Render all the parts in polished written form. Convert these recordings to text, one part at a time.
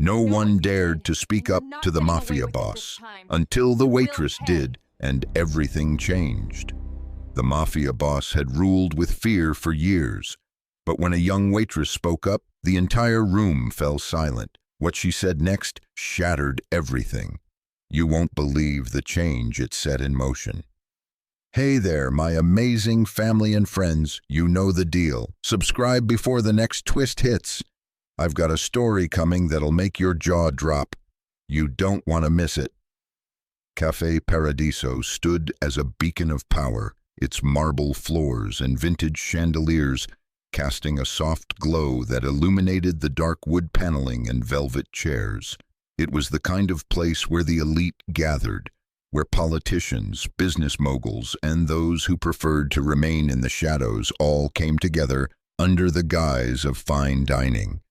No one dared to speak up to the Mafia boss, until the Waitress did, and everything changed. The Mafia boss had ruled with fear for years, but when a young waitress spoke up, the entire room fell silent. What she said next shattered everything. You won't believe the change it set in motion. Hey there, my amazing family and friends, you know the deal. Subscribe before the next twist hits. I've got a story coming that'll make your jaw drop. You don't want to miss it. Café Paradiso stood as a beacon of power, its marble floors and vintage chandeliers casting a soft glow that illuminated the dark wood paneling and velvet chairs. It was the kind of place where the elite gathered, where politicians, business moguls, and those who preferred to remain in the shadows all came together under the guise of fine dining.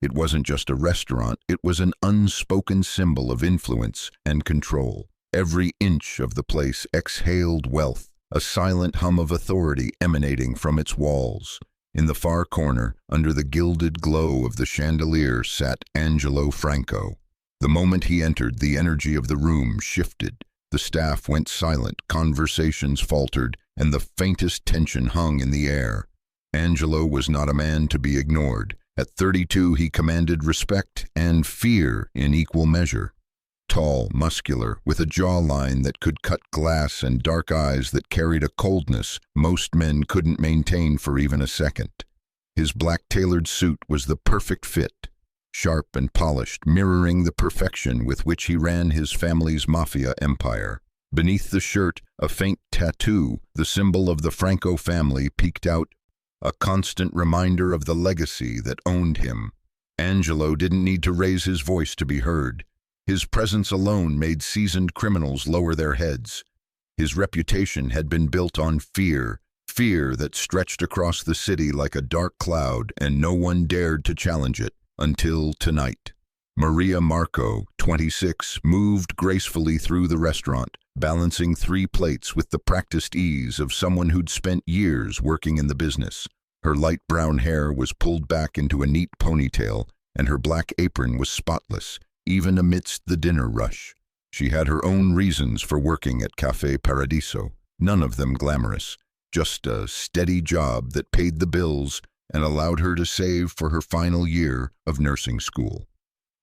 It wasn't just a restaurant, it was an unspoken symbol of influence and control. Every inch of the place exhaled wealth, a silent hum of authority emanating from its walls. In the far corner, under the gilded glow of the chandelier, sat Angelo Franco. The moment he entered, the energy of the room shifted. The staff went silent, conversations faltered, and the faintest tension hung in the air. Angelo was not a man to be ignored. At 32, he commanded respect and fear in equal measure. Tall, muscular, with a jawline that could cut glass and dark eyes that carried a coldness most men couldn't maintain for even a second. His black tailored suit was the perfect fit, sharp and polished, mirroring the perfection with which he ran his family's mafia empire. Beneath the shirt, a faint tattoo, the symbol of the Franco family, peeked out, a constant reminder of the legacy that owned him. Angelo didn't need to raise his voice to be heard. His presence alone made seasoned criminals lower their heads. His reputation had been built on fear that stretched across the city like a dark cloud, and no one dared to challenge it until tonight. Maria Marco, 26, moved gracefully through the restaurant, balancing 3 plates with the practiced ease of someone who'd spent years working in the business. Her light brown hair was pulled back into a neat ponytail, and her black apron was spotless, even amidst the dinner rush. She had her own reasons for working at Café Paradiso, none of them glamorous, just a steady job that paid the bills and allowed her to save for her final year of nursing school.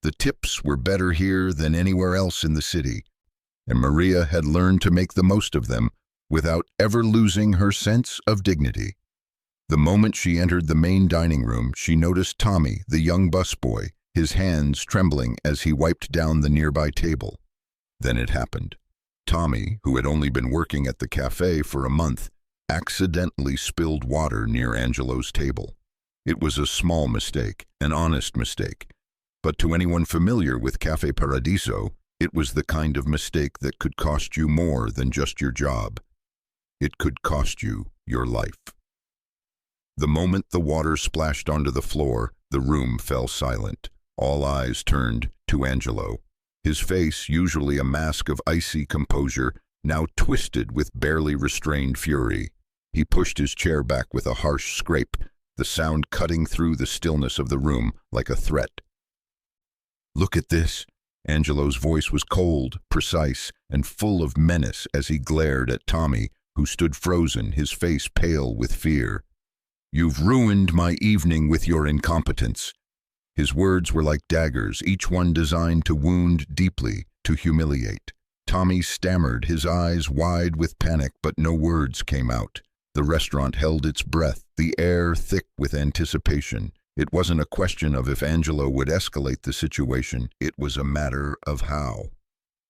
The tips were better here than anywhere else in the city, and Maria had learned to make the most of them without ever losing her sense of dignity. The moment she entered the main dining room, she noticed Tommy, the young busboy, his hands trembling as he wiped down the nearby table. Then it happened. Tommy, who had only been working at the cafe for a month, accidentally spilled water near Angelo's table. It was a small mistake, an honest mistake, but to anyone familiar with Café Paradiso, it was the kind of mistake that could cost you more than just your job. It could cost you your life. The moment the water splashed onto the floor, the room fell silent. All eyes turned to Angelo. His face, usually a mask of icy composure, now twisted with barely restrained fury. He pushed his chair back with a harsh scrape, the sound cutting through the stillness of the room like a threat. "Look at this." Angelo's voice was cold, precise, and full of menace as he glared at Tommy, who stood frozen, his face pale with fear. "You've ruined my evening with your incompetence." His words were like daggers, each one designed to wound deeply, to humiliate. Tommy stammered, his eyes wide with panic, but no words came out. The restaurant held its breath, the air thick with anticipation. It wasn't a question of if Angelo would escalate the situation, it was a matter of how.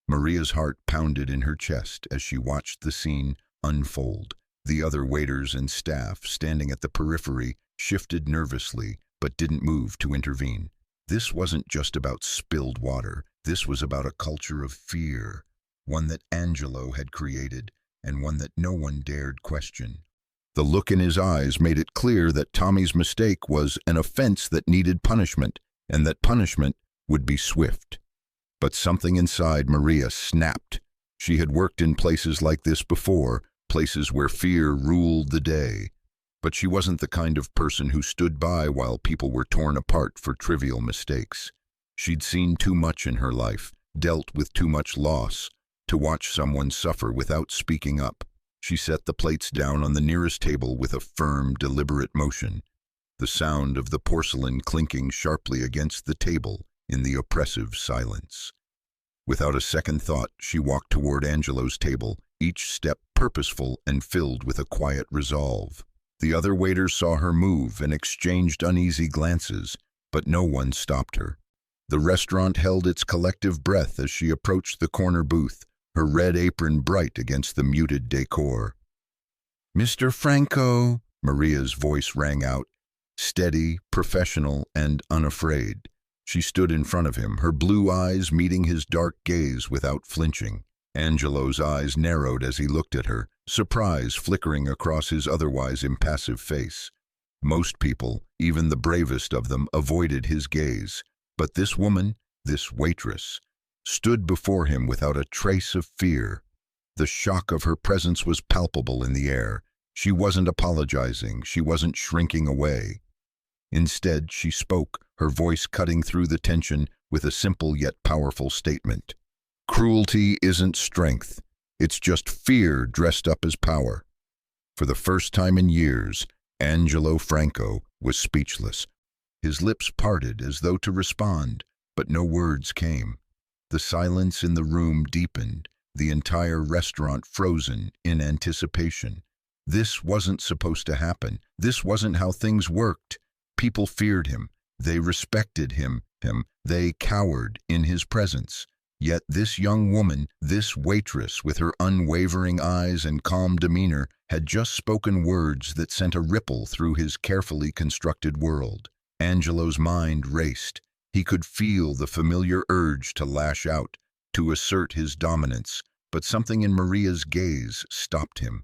Maria's heart pounded in her chest as she watched the scene unfold. The other waiters and staff, standing at the periphery, shifted nervously, but didn't move to intervene. This wasn't just about spilled water. This was about a culture of fear, one that Angelo had created, and one that no one dared question. The look in his eyes made it clear that Tommy's mistake was an offense that needed punishment, and that punishment would be swift. But something inside Maria snapped. She had worked in places like this before, places where fear ruled the day. But she wasn't the kind of person who stood by while people were torn apart for trivial mistakes. She'd seen too much in her life, dealt with too much loss, to watch someone suffer without speaking up. She set the plates down on the nearest table with a firm, deliberate motion, the sound of the porcelain clinking sharply against the table in the oppressive silence. Without a second thought, she walked toward Angelo's table, each step purposeful and filled with a quiet resolve. The other waiters saw her move and exchanged uneasy glances, but no one stopped her. The restaurant held its collective breath as she approached the corner booth, her red apron bright against the muted decor. "Mr. Franco," Maria's voice rang out, steady, professional, and unafraid. She stood in front of him, her blue eyes meeting his dark gaze without flinching. Angelo's eyes narrowed as he looked at her, surprise flickering across his otherwise impassive face. Most people, even the bravest of them, avoided his gaze, but this woman, this waitress, stood before him without a trace of fear. The shock of her presence was palpable in the air. She wasn't apologizing, she wasn't shrinking away. Instead, she spoke, her voice cutting through the tension with a simple yet powerful statement. "Cruelty isn't strength, it's just fear dressed up as power." For the first time in years, Angelo Franco was speechless. His lips parted as though to respond, but no words came. The silence in the room deepened, the entire restaurant frozen in anticipation. This wasn't supposed to happen. This wasn't how things worked. People feared him. They respected him. They cowered in his presence. Yet this young woman, this waitress with her unwavering eyes and calm demeanor, had just spoken words that sent a ripple through his carefully constructed world. Angelo's mind raced. He could feel the familiar urge to lash out, to assert his dominance, but something in Maria's gaze stopped him.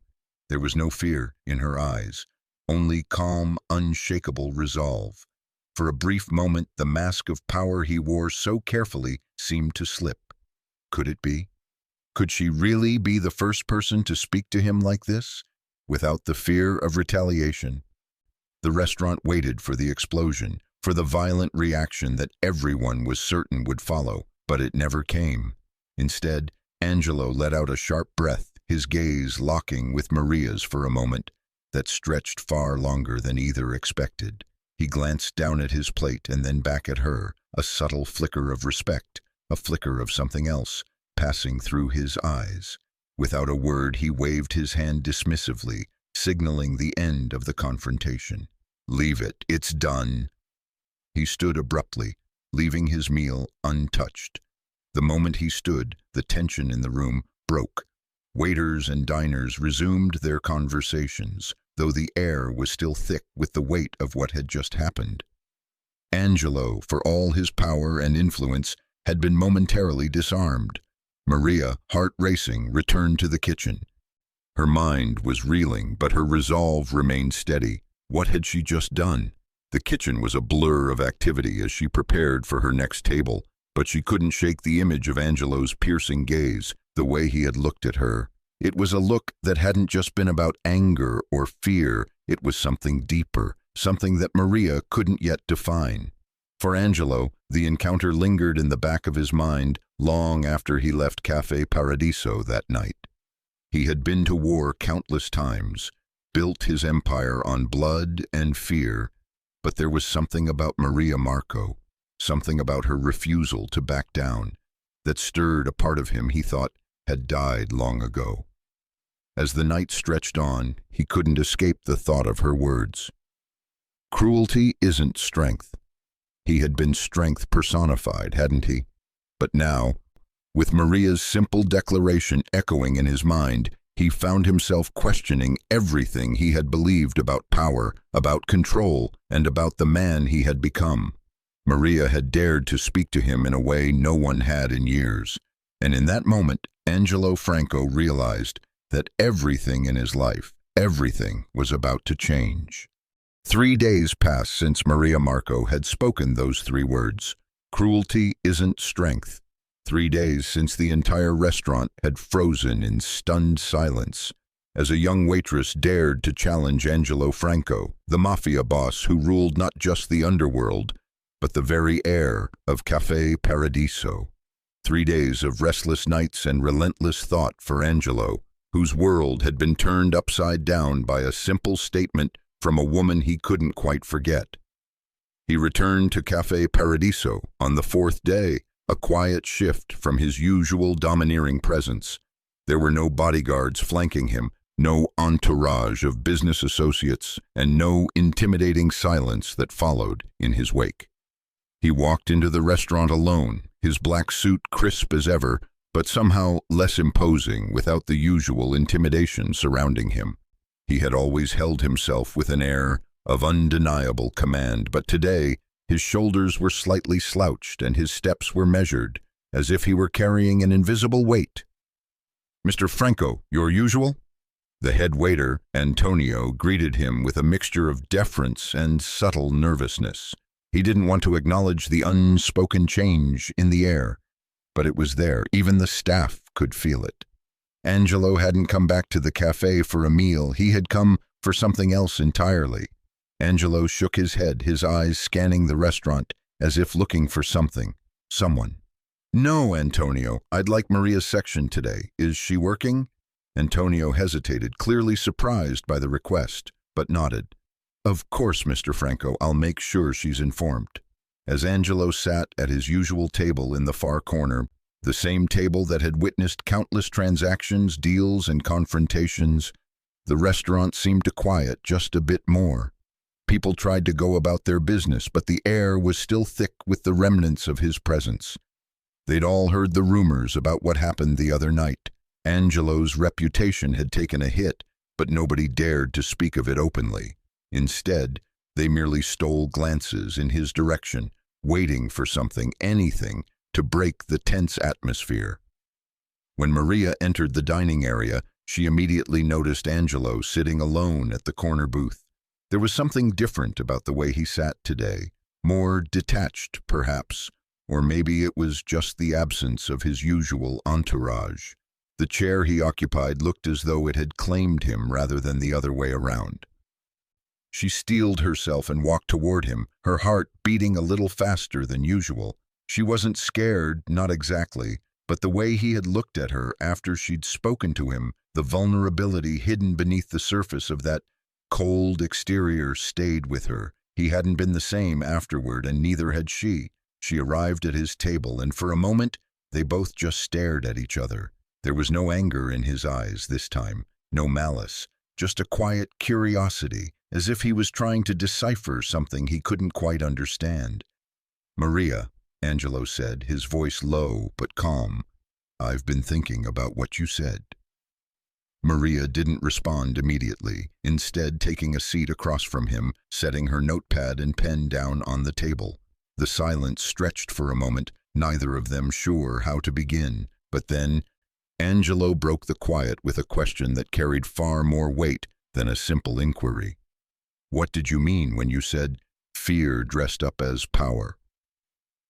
There was no fear in her eyes, only calm, unshakable resolve. For a brief moment, the mask of power he wore so carefully seemed to slip. Could it be? Could she really be the first person to speak to him like this, without the fear of retaliation? The restaurant waited for the explosion, for the violent reaction that everyone was certain would follow, but it never came. Instead, Angelo let out a sharp breath, his gaze locking with Maria's for a moment that stretched far longer than either expected. He glanced down at his plate and then back at her, a subtle flicker of respect, a flicker of something else, passing through his eyes. Without a word, he waved his hand dismissively, signaling the end of the confrontation. "Leave it, it's done." He stood abruptly, leaving his meal untouched. The moment he stood, the tension in the room broke. Waiters and diners resumed their conversations, though the air was still thick with the weight of what had just happened. Angelo, for all his power and influence, had been momentarily disarmed. Maria, heart racing, returned to the kitchen. Her mind was reeling, but her resolve remained steady. What had she just done? The kitchen was a blur of activity as she prepared for her next table, but she couldn't shake the image of Angelo's piercing gaze, the way he had looked at her. It was a look that hadn't just been about anger or fear, it was something deeper, something that Maria couldn't yet define. For Angelo, the encounter lingered in the back of his mind long after he left Café Paradiso that night. He had been to war countless times, built his empire on blood and fear, but there was something about Maria Marco, something about her refusal to back down, that stirred a part of him he thought had died long ago. As the night stretched on, he couldn't escape the thought of her words. Cruelty isn't strength. He had been strength personified, hadn't he? But now, with Maria's simple declaration echoing in his mind, he found himself questioning everything he had believed about power, about control, and about the man he had become. Maria had dared to speak to him in a way no one had in years, and in that moment, Angelo Franco realized that everything in his life, everything was about to change. 3 days passed since Maria Marco had spoken those 3 words. Cruelty isn't strength. 3 days since the entire restaurant had frozen in stunned silence, as a young waitress dared to challenge Angelo Franco, the Mafia boss who ruled not just the underworld, but the very air of Cafe Paradiso. 3 days of restless nights and relentless thought for Angelo, whose world had been turned upside down by a simple statement from a woman he couldn't quite forget. He returned to Cafe Paradiso on the 4th day, a quiet shift from his usual domineering presence. There were no bodyguards flanking him, no entourage of business associates, and no intimidating silence that followed in his wake. He walked into the restaurant alone, his black suit crisp as ever, but somehow less imposing without the usual intimidation surrounding him. He had always held himself with an air of undeniable command, but today his shoulders were slightly slouched and his steps were measured, as if he were carrying an invisible weight. "Mr. Franco, your usual?" The head waiter, Antonio, greeted him with a mixture of deference and subtle nervousness. He didn't want to acknowledge the unspoken change in the air, but it was there. Even the staff could feel it. Angelo hadn't come back to the cafe for a meal. He had come for something else entirely. Angelo shook his head, his eyes scanning the restaurant as if looking for something, someone. "No, Antonio, I'd like Maria's section today. Is she working?" Antonio hesitated, clearly surprised by the request, but nodded. "Of course, Mr. Franco, I'll make sure she's informed." As Angelo sat at his usual table in the far corner, the same table that had witnessed countless transactions, deals, and confrontations, the restaurant seemed to quiet just a bit more. People tried to go about their business, but the air was still thick with the remnants of his presence. They'd all heard the rumors about what happened the other night. Angelo's reputation had taken a hit, but nobody dared to speak of it openly. Instead, they merely stole glances in his direction, waiting for something, anything, to break the tense atmosphere. When Maria entered the dining area, she immediately noticed Angelo sitting alone at the corner booth. There was something different about the way he sat today, more detached, perhaps, or maybe it was just the absence of his usual entourage. The chair he occupied looked as though it had claimed him rather than the other way around. She steeled herself and walked toward him, her heart beating a little faster than usual. She wasn't scared, not exactly, but the way he had looked at her after she'd spoken to him, the vulnerability hidden beneath the surface of that cold exterior stayed with her. He hadn't been the same afterward, and neither had she. She arrived at his table, and for a moment, they both just stared at each other. There was no anger in his eyes this time, no malice, just a quiet curiosity, as if he was trying to decipher something he couldn't quite understand. "Maria," Angelo said, his voice low but calm, "I've been thinking about what you said." Maria didn't respond immediately, instead taking a seat across from him, setting her notepad and pen down on the table. The silence stretched for a moment, neither of them sure how to begin, but then Angelo broke the quiet with a question that carried far more weight than a simple inquiry. "What did you mean when you said fear dressed up as power?"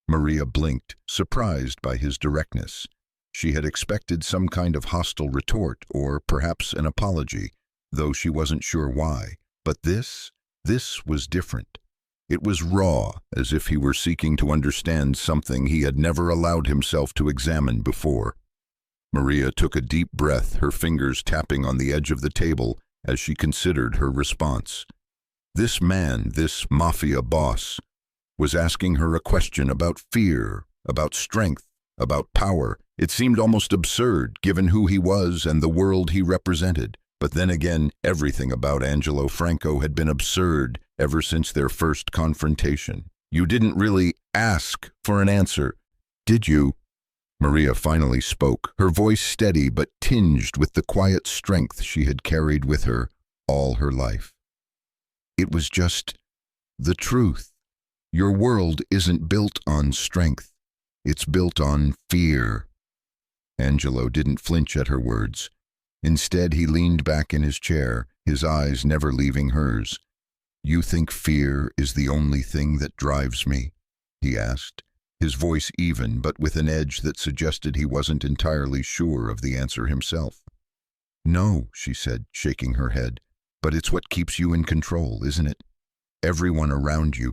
Maria blinked, surprised by his directness. She had expected some kind of hostile retort, or perhaps an apology, though she wasn't sure why. But this was different. It was raw, as if he were seeking to understand something he had never allowed himself to examine before. Maria took a deep breath, her fingers tapping on the edge of the table as she considered her response. This man, this Mafia boss, was asking her a question about fear, about strength, about power. It seemed almost absurd, given who he was and the world he represented. But then again, everything about Angelo Franco had been absurd ever since their first confrontation. "You didn't really ask for an answer, did you?" Maria finally spoke, her voice steady but tinged with the quiet strength she had carried with her all her life. "It was just the truth. Your world isn't built on strength. It's built on fear." Angelo didn't flinch at her words. Instead, he leaned back in his chair, his eyes never leaving hers. "You think fear is the only thing that drives me?" he asked, his voice even but with an edge that suggested he wasn't entirely sure of the answer himself. "No," she said, shaking her head, "but it's what keeps you in control, isn't it? Everyone around you,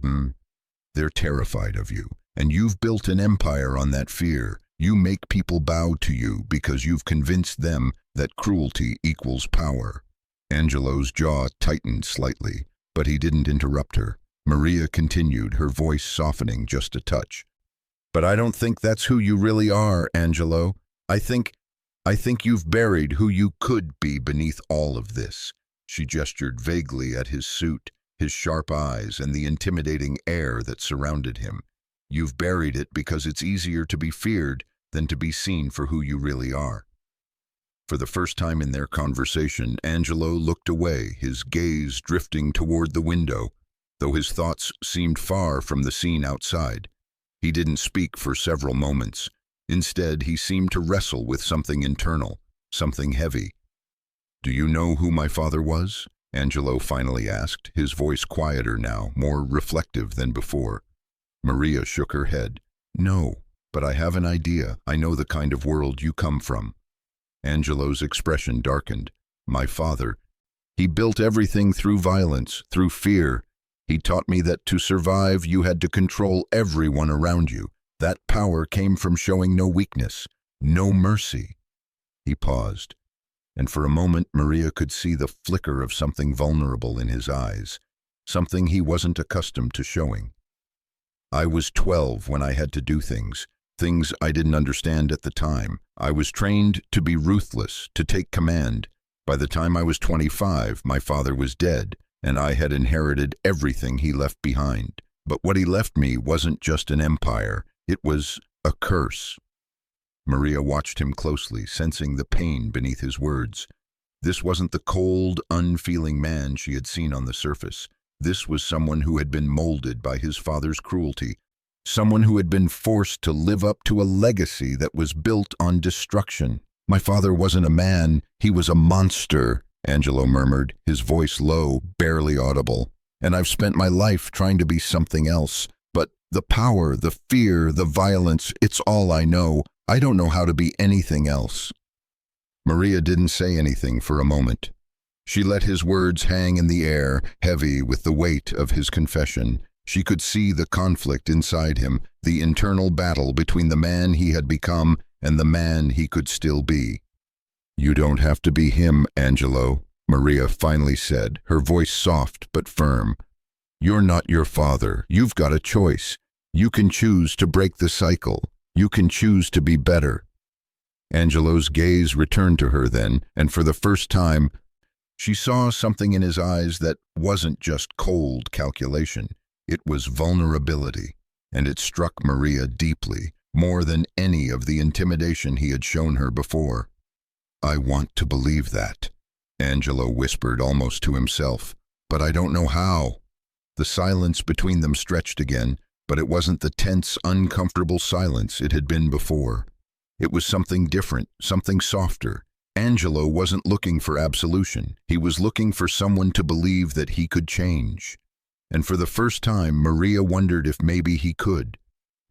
They're terrified of you, and you've built an empire on that fear. You make people bow to you because you've convinced them that cruelty equals power." Angelo's jaw tightened slightly, but he didn't interrupt her. Maria continued, her voice softening just a touch. "But I don't think that's who you really are, Angelo. I think you've buried who you could be beneath all of this." She gestured vaguely at his suit, his sharp eyes, and the intimidating air that surrounded him. "You've buried it because it's easier to be feared than to be seen for who you really are." For the first time in their conversation, Angelo looked away, his gaze drifting toward the window, though his thoughts seemed far from the scene outside. He didn't speak for several moments. Instead, he seemed to wrestle with something internal, something heavy. "Do you know who my father was?" Angelo finally asked, his voice quieter now, more reflective than before. Maria shook her head. "No, but I have an idea. I know the kind of world you come from." Angelo's expression darkened. "My father, he built everything through violence, through fear. He taught me that to survive, you had to control everyone around you. That power came from showing no weakness, no mercy." He paused, and for a moment Maria could see the flicker of something vulnerable in his eyes, something he wasn't accustomed to showing. "I was 12 when I had to do things I didn't understand at the time. I was trained to be ruthless, to take command. By the time I was 25, my father was dead, and I had inherited everything he left behind. But what he left me wasn't just an empire, it was a curse." Maria watched him closely, sensing the pain beneath his words. This wasn't the cold, unfeeling man she had seen on the surface. This was someone who had been molded by his father's cruelty, someone who had been forced to live up to a legacy that was built on destruction. "My father wasn't a man, he was a monster," Angelo murmured, his voice low, barely audible. "And I've spent my life trying to be something else. But the power, the fear, the violence, it's all I know. I don't know how to be anything else." Maria didn't say anything for a moment. She let his words hang in the air, heavy with the weight of his confession. She could see the conflict inside him, the internal battle between the man he had become and the man he could still be. "You don't have to be him, Angelo," Maria finally said, her voice soft but firm. "You're not your father. You've got a choice. You can choose to break the cycle. You can choose to be better." Angelo's gaze returned to her then, and for the first time, she saw something in his eyes that wasn't just cold calculation. It was vulnerability, and it struck Maria deeply, more than any of the intimidation he had shown her before. "I want to believe that," Angelo whispered almost to himself, "but I don't know how." The silence between them stretched again, but it wasn't the tense, uncomfortable silence it had been before. It was something different, something softer. Angelo wasn't looking for absolution. He was looking for someone to believe that he could change. And for the first time, Maria wondered if maybe he could.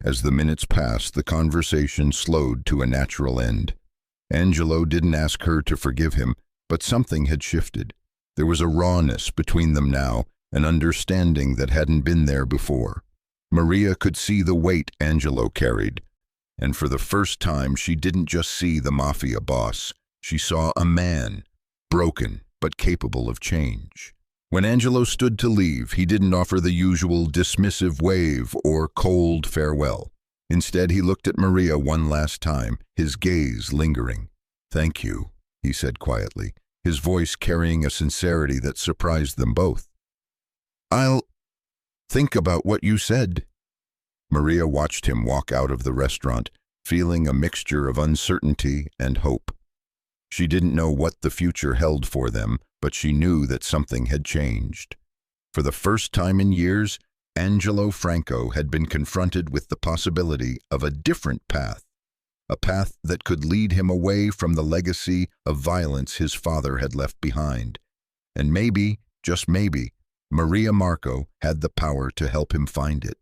As the minutes passed, the conversation slowed to a natural end. Angelo didn't ask her to forgive him, but something had shifted. There was a rawness between them now, an understanding that hadn't been there before. Maria could see the weight Angelo carried, and for the first time she didn't just see the Mafia boss. She saw a man, broken but capable of change. When Angelo stood to leave, he didn't offer the usual dismissive wave or cold farewell. Instead, he looked at Maria one last time, his gaze lingering. "Thank you," he said quietly, his voice carrying a sincerity that surprised them both. "I'll think about what you said." Maria watched him walk out of the restaurant, feeling a mixture of uncertainty and hope. She didn't know what the future held for them, but she knew that something had changed. For the first time in years, Angelo Franco had been confronted with the possibility of a different path, a path that could lead him away from the legacy of violence his father had left behind. And maybe, just maybe, Maria Marco had the power to help him find it.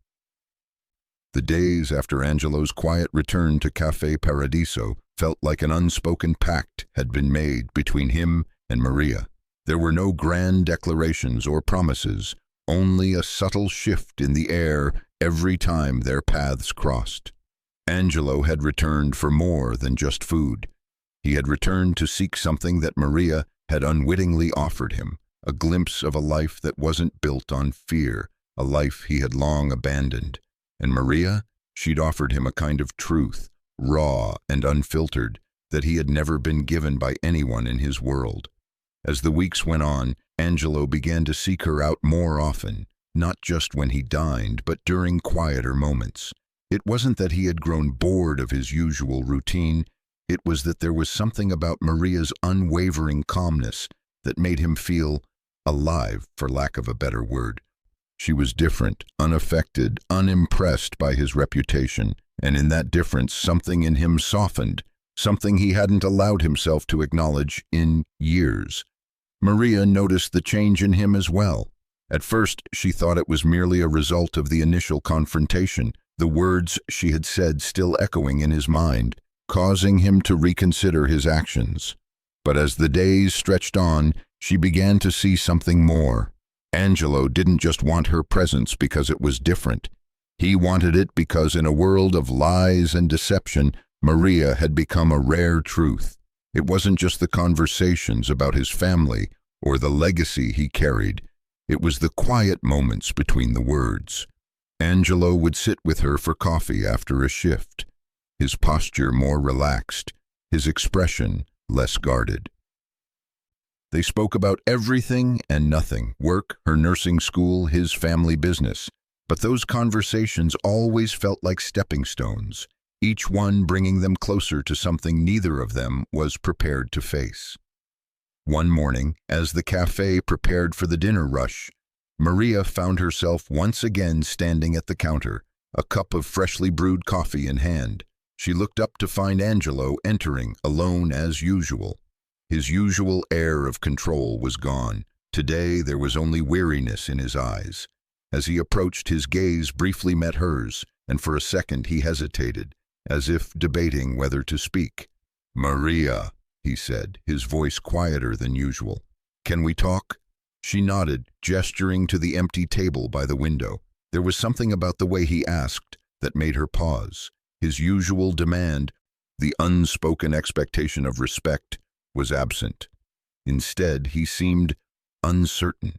The days after Angelo's quiet return to Café Paradiso felt like an unspoken pact had been made between him and Maria. There were no grand declarations or promises, only a subtle shift in the air every time their paths crossed. Angelo had returned for more than just food. He had returned to seek something that Maria had unwittingly offered him, a glimpse of a life that wasn't built on fear, a life he had long abandoned. And Maria, she'd offered him a kind of truth, raw and unfiltered, that he had never been given by anyone in his world. As the weeks went on, Angelo began to seek her out more often, not just when he dined, but during quieter moments. It wasn't that he had grown bored of his usual routine, it was that there was something about Maria's unwavering calmness that made him feel alive, for lack of a better word. She was different, unaffected, unimpressed by his reputation, and in that difference something in him softened, something he hadn't allowed himself to acknowledge in years. Maria noticed the change in him as well. At first, she thought it was merely a result of the initial confrontation, the words she had said still echoing in his mind, causing him to reconsider his actions. But as the days stretched on, she began to see something more. Angelo didn't just want her presence because it was different. He wanted it because in a world of lies and deception, Maria had become a rare truth. It wasn't just the conversations about his family or the legacy he carried. It was the quiet moments between the words. Angelo would sit with her for coffee after a shift, his posture more relaxed, his expression less guarded. They spoke about everything and nothing, work, her nursing school, his family business. But those conversations always felt like stepping stones, each one bringing them closer to something neither of them was prepared to face. One morning, as the cafe prepared for the dinner rush, Maria found herself once again standing at the counter, a cup of freshly brewed coffee in hand. She looked up to find Angelo entering, alone as usual. His usual air of control was gone. Today there was only weariness in his eyes. As he approached, his gaze briefly met hers, and for a second he hesitated, as if debating whether to speak. "Maria," he said, his voice quieter than usual. "Can we talk?" She nodded, gesturing to the empty table by the window. There was something about the way he asked that made her pause. His usual demand, the unspoken expectation of respect, was absent. Instead, he seemed uncertain.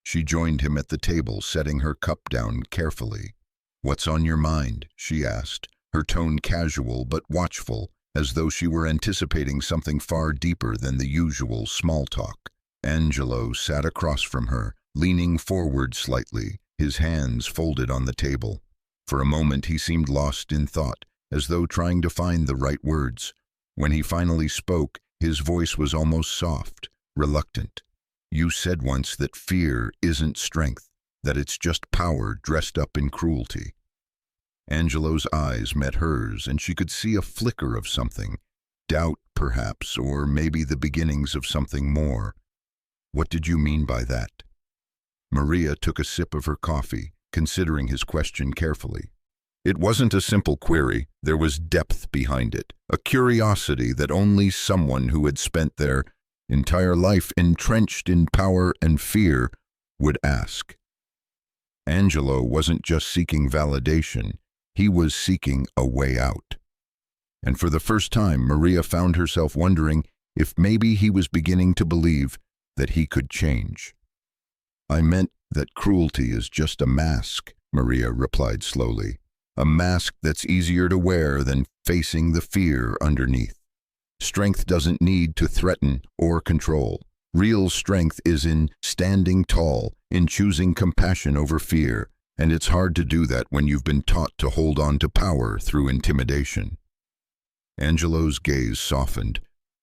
She joined him at the table, setting her cup down carefully. "What's on your mind?" she asked, her tone casual but watchful, as though she were anticipating something far deeper than the usual small talk. Angelo sat across from her, leaning forward slightly, his hands folded on the table. For a moment he seemed lost in thought, as though trying to find the right words. When he finally spoke, his voice was almost soft, reluctant. "You said once that fear isn't strength, that it's just power dressed up in cruelty." Angelo's eyes met hers, and she could see a flicker of something, doubt perhaps, or maybe the beginnings of something more. "What did you mean by that?" Maria took a sip of her coffee, considering his question carefully. It wasn't a simple query, there was depth behind it, a curiosity that only someone who had spent their entire life entrenched in power and fear would ask. Angelo wasn't just seeking validation, he was seeking a way out. And for the first time, Maria found herself wondering if maybe he was beginning to believe that he could change. "I meant that cruelty is just a mask," Maria replied slowly. "A mask that's easier to wear than facing the fear underneath. Strength doesn't need to threaten or control. Real strength is in standing tall, in choosing compassion over fear, and it's hard to do that when you've been taught to hold on to power through intimidation." Angelo's gaze softened,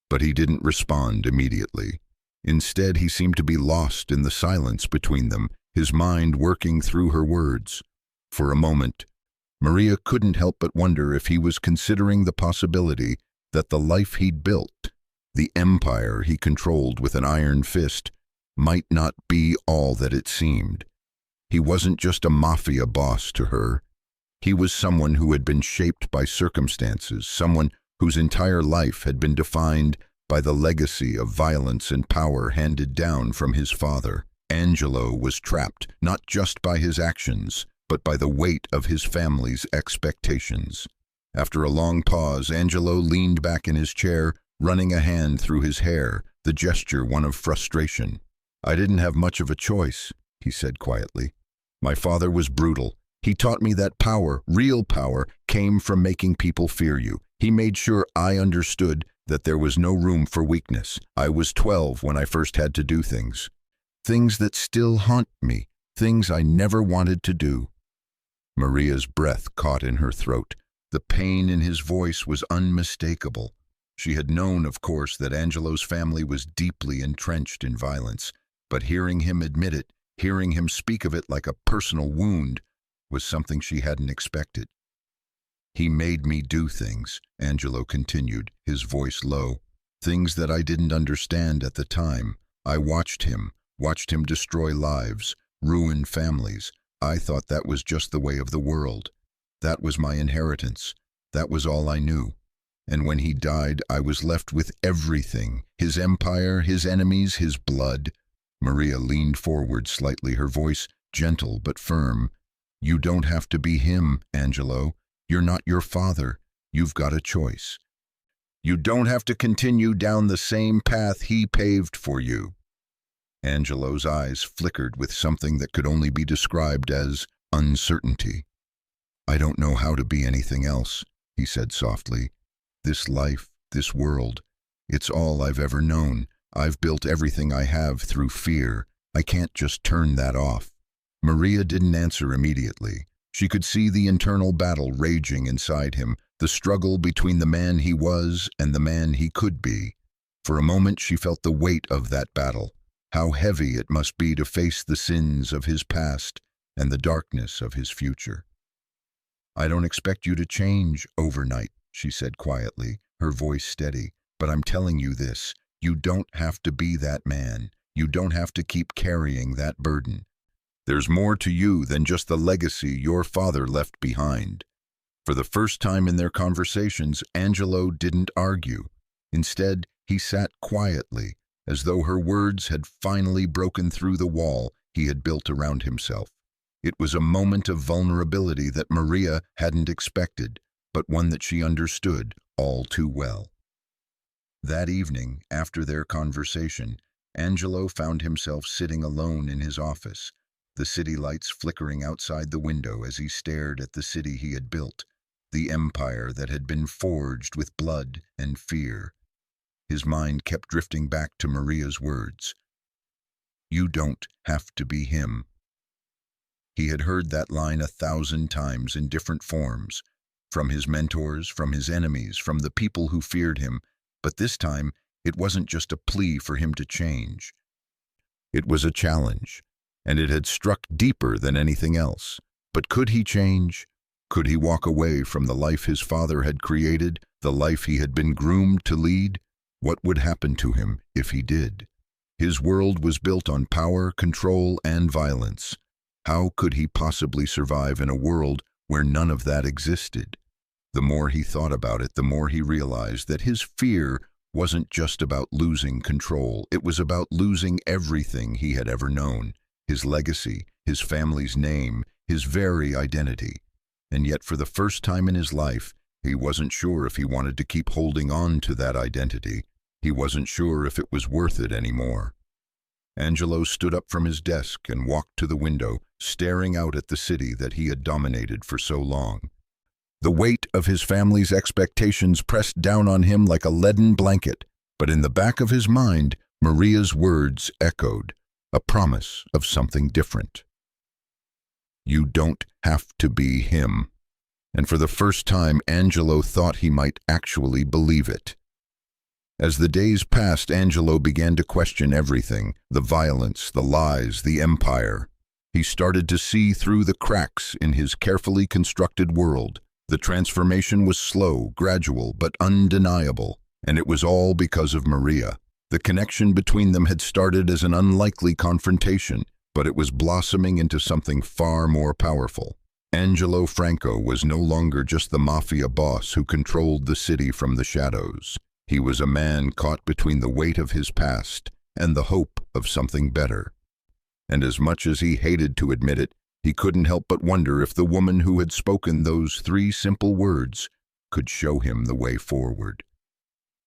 but he didn't respond immediately. Instead, he seemed to be lost in the silence between them, his mind working through her words. For a moment, Maria couldn't help but wonder if he was considering the possibility that the life he'd built, the empire he controlled with an iron fist, might not be all that it seemed. He wasn't just a mafia boss to her. He was someone who had been shaped by circumstances, someone whose entire life had been defined by the legacy of violence and power handed down from his father. Angelo was trapped, not just by his actions, but by the weight of his family's expectations. After a long pause, Angelo leaned back in his chair, running a hand through his hair, the gesture one of frustration. "I didn't have much of a choice," he said quietly. "My father was brutal. He taught me that power, real power, came from making people fear you. He made sure I understood that there was no room for weakness. I was 12 when I first had to do things. Things that still haunt me, things I never wanted to do." Maria's breath caught in her throat. The pain in his voice was unmistakable. She had known, of course, that Angelo's family was deeply entrenched in violence, but hearing him admit it, hearing him speak of it like a personal wound, was something she hadn't expected. "He made me do things," Angelo continued, his voice low. "Things that I didn't understand at the time. I watched him destroy lives, ruin families. I thought that was just the way of the world. That was my inheritance. That was all I knew. And when he died, I was left with everything, his empire, his enemies, his blood." Maria leaned forward slightly, her voice gentle but firm. "You don't have to be him, Angelo. You're not your father. You've got a choice. You don't have to continue down the same path he paved for you." Angelo's eyes flickered with something that could only be described as uncertainty. "I don't know how to be anything else," he said softly. "This life, this world, it's all I've ever known. I've built everything I have through fear. I can't just turn that off." Maria didn't answer immediately. She could see the internal battle raging inside him, the struggle between the man he was and the man he could be. For a moment she felt the weight of that battle, how heavy it must be to face the sins of his past and the darkness of his future. "I don't expect you to change overnight," she said quietly, her voice steady, "but I'm telling you this, you don't have to be that man. You don't have to keep carrying that burden. There's more to you than just the legacy your father left behind." For the first time in their conversations, Angelo didn't argue. Instead, he sat quietly, as though her words had finally broken through the wall he had built around himself. It was a moment of vulnerability that Maria hadn't expected, but one that she understood all too well. That evening, after their conversation, Angelo found himself sitting alone in his office, the city lights flickering outside the window as he stared at the city he had built, the empire that had been forged with blood and fear. His mind kept drifting back to Maria's words. "You don't have to be him." He had heard that line 1,000 times in different forms, from his mentors, from his enemies, from the people who feared him, but this time it wasn't just a plea for him to change. It was a challenge, and it had struck deeper than anything else. But could he change? Could he walk away from the life his father had created, the life he had been groomed to lead? What would happen to him if he did? His world was built on power, control, and violence. How could he possibly survive in a world where none of that existed? The more he thought about it, the more he realized that his fear wasn't just about losing control. It was about losing everything he had ever known. His legacy, his family's name, his very identity. And yet for the first time in his life, he wasn't sure if he wanted to keep holding on to that identity. He wasn't sure if it was worth it anymore. Angelo stood up from his desk and walked to the window, staring out at the city that he had dominated for so long. The weight of his family's expectations pressed down on him like a leaden blanket, but in the back of his mind, Maria's words echoed, a promise of something different. "You don't have to be him." And for the first time, Angelo thought he might actually believe it. As the days passed, Angelo began to question everything, the violence, the lies, the empire. He started to see through the cracks in his carefully constructed world. The transformation was slow, gradual, but undeniable, and it was all because of Maria. The connection between them had started as an unlikely confrontation, but it was blossoming into something far more powerful. Angelo Franco was no longer just the Mafia boss who controlled the city from the shadows. He was a man caught between the weight of his past and the hope of something better. And as much as he hated to admit it, He couldn't help but wonder if the woman who had spoken those 3 simple words could show him the way forward.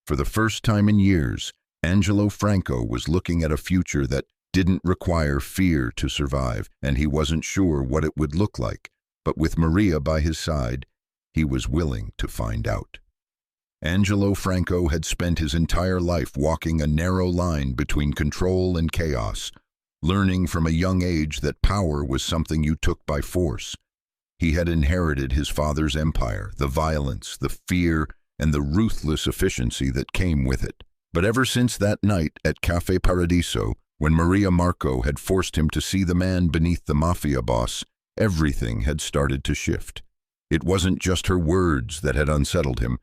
For the first time in years, Angelo Franco was looking at a future that didn't require fear to survive, and he wasn't sure what it would look like. But with Maria by his side, he was willing to find out. Angelo Franco had spent his entire life walking a narrow line between control and chaos, learning from a young age that power was something you took by force. He had inherited his father's empire, the violence, the fear, and the ruthless efficiency that came with it. But ever since that night at Cafe Paradiso, when Maria Marco had forced him to see the man beneath the Mafia boss, everything had started to shift. It wasn't just her words that had unsettled him.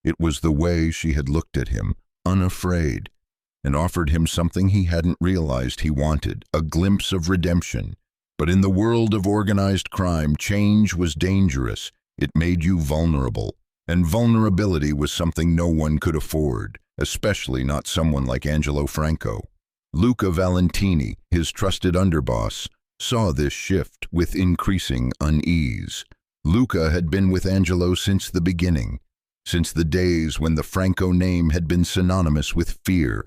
It was the way she had looked at him, unafraid, and offered him something he hadn't realized he wanted, a glimpse of redemption. But in the world of organized crime, change was dangerous. It made you vulnerable, and vulnerability was something no one could afford, especially not someone like Angelo Franco. Luca Valentini, his trusted underboss, saw this shift with increasing unease. Luca had been with Angelo since the beginning, since the days when the Franco name had been synonymous with fear.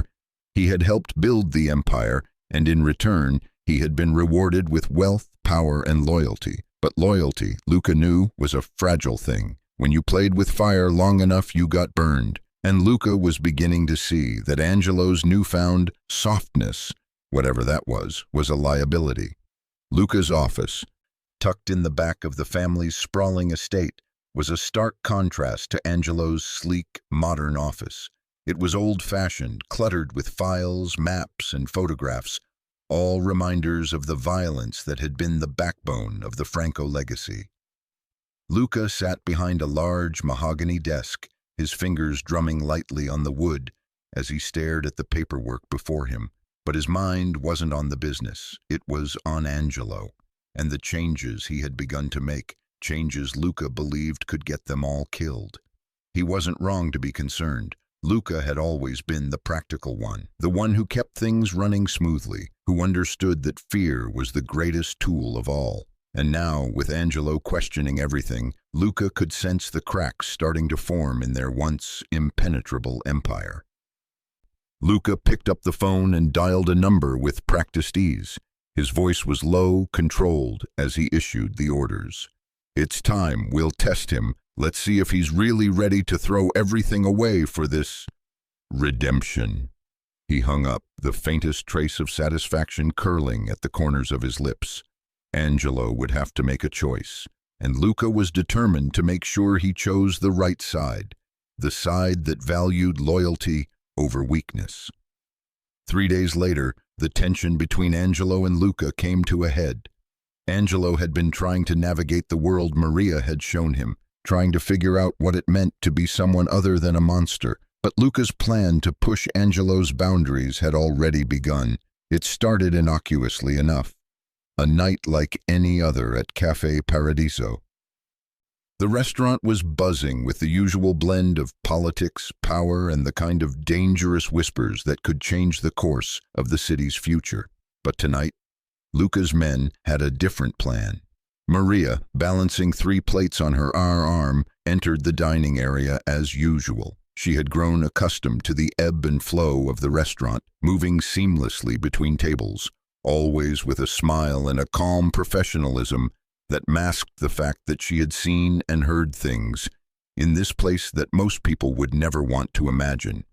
He had helped build the empire, and in return, he had been rewarded with wealth, power, and loyalty. But loyalty, Luca knew, was a fragile thing. When you played with fire long enough, you got burned. And Luca was beginning to see that Angelo's newfound softness, whatever that was a liability. Luca's office, tucked in the back of the family's sprawling estate, was a stark contrast to Angelo's sleek, modern office. It was old-fashioned, cluttered with files, maps, and photographs, all reminders of the violence that had been the backbone of the Franco legacy. Luca sat behind a large mahogany desk, his fingers drumming lightly on the wood as he stared at the paperwork before him. But his mind wasn't on the business. It was on Angelo, and the changes he had begun to make, changes Luca believed could get them all killed. He wasn't wrong to be concerned. Luca had always been the practical one, the one who kept things running smoothly, who understood that fear was the greatest tool of all. And now, with Angelo questioning everything, Luca could sense the cracks starting to form in their once impenetrable empire. Luca picked up the phone and dialed a number with practiced ease. His voice was low, controlled, as he issued the orders. "It's time. We'll test him. Let's see if he's really ready to throw everything away for this redemption." He hung up, the faintest trace of satisfaction curling at the corners of his lips. Angelo would have to make a choice, and Luca was determined to make sure he chose the right side, the side that valued loyalty over weakness. 3 days later, the tension between Angelo and Luca came to a head. Angelo had been trying to navigate the world Maria had shown him, trying to figure out what it meant to be someone other than a monster. But Luca's plan to push Angelo's boundaries had already begun. It started innocuously enough. A night like any other at Cafe Paradiso. The restaurant was buzzing with the usual blend of politics, power, and the kind of dangerous whispers that could change the course of the city's future. But tonight, Luca's men had a different plan. Maria, balancing 3 plates on her arm, entered the dining area as usual. She had grown accustomed to the ebb and flow of the restaurant, moving seamlessly between tables, always with a smile and a calm professionalism that masked the fact that she had seen and heard things in this place that most people would never want to imagine.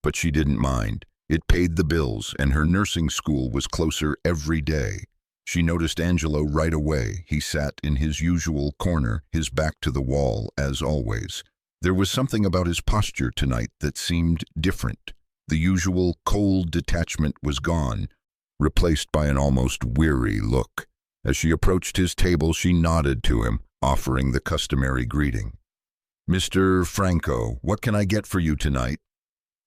But she didn't mind. It paid the bills, and her nursing school was closer every day. She noticed Angelo right away. He sat in his usual corner, his back to the wall, as always. There was something about his posture tonight that seemed different. The usual cold detachment was gone, replaced by an almost weary look. As she approached his table, she nodded to him, offering the customary greeting. "Mr. Franco, what can I get for you tonight?"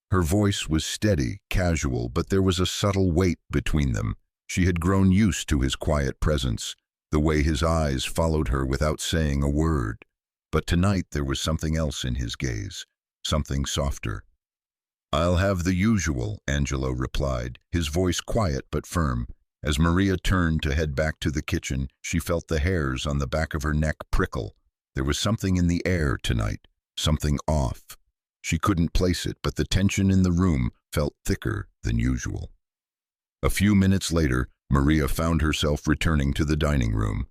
Her voice was steady, casual, but there was a subtle weight between them. She had grown used to his quiet presence, the way his eyes followed her without saying a word. But tonight there was something else in his gaze, something softer. "I'll have the usual," Angelo replied, his voice quiet but firm. As Maria turned to head back to the kitchen, she felt the hairs on the back of her neck prickle. There was something in the air tonight, something off. She couldn't place it, but the tension in the room felt thicker than usual. A few minutes later, Maria found herself returning to the dining room,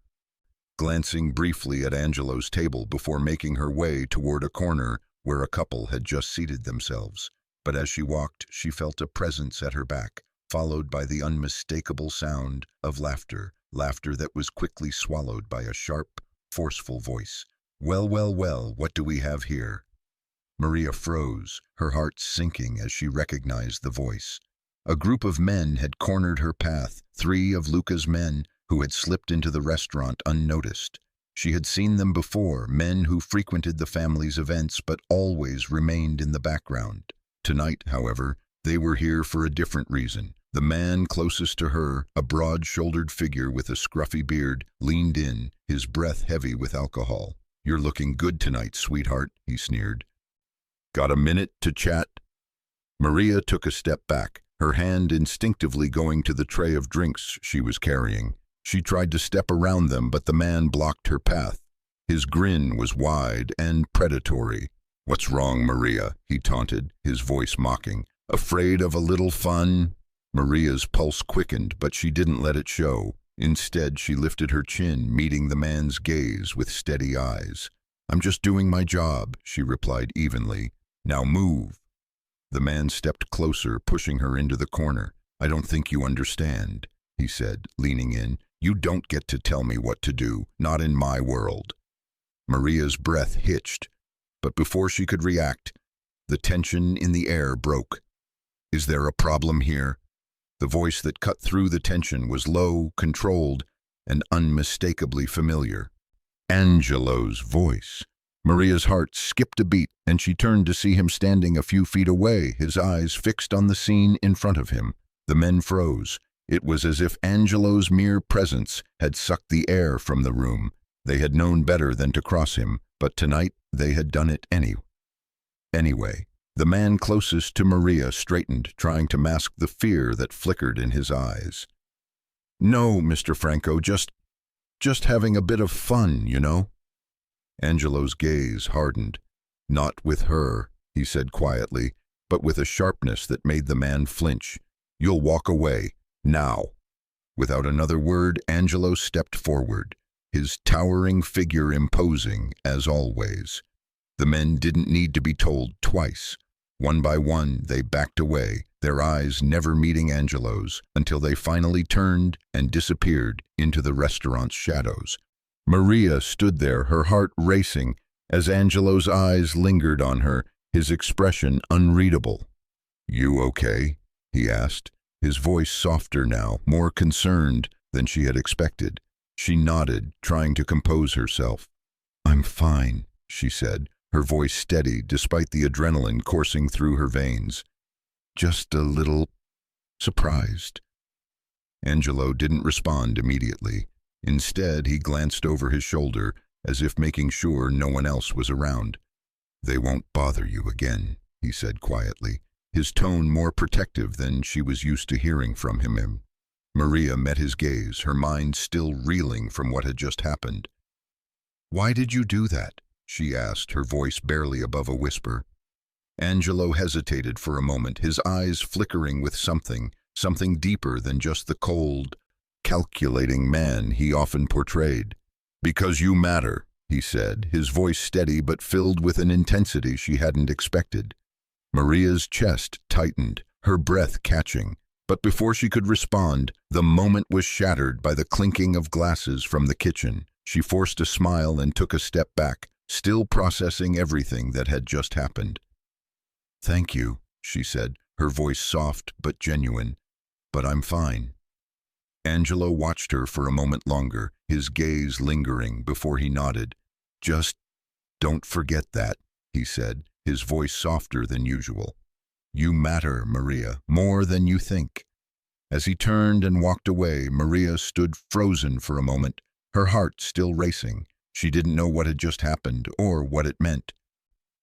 glancing briefly at Angelo's table before making her way toward a corner where a couple had just seated themselves. But as she walked, she felt a presence at her back, followed by the unmistakable sound of laughter, laughter that was quickly swallowed by a sharp, forceful voice. "Well, well, well, what do we have here?" Maria froze, her heart sinking as she recognized the voice. A group of men had cornered her path, 3 of Luca's men who had slipped into the restaurant unnoticed. She had seen them before, men who frequented the family's events but always remained in the background. Tonight, however, they were here for a different reason. The man closest to her, a broad-shouldered figure with a scruffy beard, leaned in, his breath heavy with alcohol. "You're looking good tonight, sweetheart," he sneered. "Got a minute to chat?" Maria took a step back, her hand instinctively going to the tray of drinks she was carrying. She tried to step around them, but the man blocked her path. His grin was wide and predatory. "What's wrong, Maria?" he taunted, his voice mocking. "Afraid of a little fun?" Maria's pulse quickened, but she didn't let it show. Instead, she lifted her chin, meeting the man's gaze with steady eyes. "I'm just doing my job," she replied evenly. "Now move." The man stepped closer, pushing her into the corner. "I don't think you understand," he said, leaning in. "You don't get to tell me what to do, not in my world." Maria's breath hitched, but before she could react, the tension in the air broke. "Is there a problem here?" The voice that cut through the tension was low, controlled, and unmistakably familiar. Angelo's voice. Maria's heart skipped a beat, and she turned to see him standing a few feet away, his eyes fixed on the scene in front of him. The men froze. It was as if Angelo's mere presence had sucked the air from the room. They had known better than to cross him, but tonight they had done it anyway. The man closest to Maria straightened, trying to mask the fear that flickered in his eyes. "No, Mr. Franco, just having a bit of fun, you know." Angelo's gaze hardened. "Not with her," he said quietly, but with a sharpness that made the man flinch. "You'll walk away, now." Without another word, Angelo stepped forward, his towering figure imposing, as always. The men didn't need to be told twice. One by one, they backed away, their eyes never meeting Angelo's, until they finally turned and disappeared into the restaurant's shadows. Maria stood there, her heart racing, as Angelo's eyes lingered on her, his expression unreadable. "You okay?" he asked, his voice softer now, more concerned than she had expected. She nodded, trying to compose herself. "I'm fine," she said, her voice steady despite the adrenaline coursing through her veins. "Just a little surprised." Angelo didn't respond immediately. Instead, he glanced over his shoulder, as if making sure no one else was around. "They won't bother you again," he said quietly, his tone more protective than she was used to hearing from him. Maria met his gaze, her mind still reeling from what had just happened. "Why did you do that?" she asked, her voice barely above a whisper. Angelo hesitated for a moment, his eyes flickering with something deeper than just the cold, calculating man he often portrayed. "Because you matter," he said, his voice steady but filled with an intensity she hadn't expected. Maria's chest tightened, her breath catching, but before she could respond, the moment was shattered by the clinking of glasses from the kitchen. She forced a smile and took a step back, still processing everything that had just happened. "Thank you," she said, her voice soft but genuine, "but I'm fine." Angelo watched her for a moment longer, his gaze lingering before he nodded. "Just don't forget that," he said, his voice softer than usual. "You matter, Maria, more than you think." As he turned and walked away, Maria stood frozen for a moment, her heart still racing. She didn't know what had just happened or what it meant.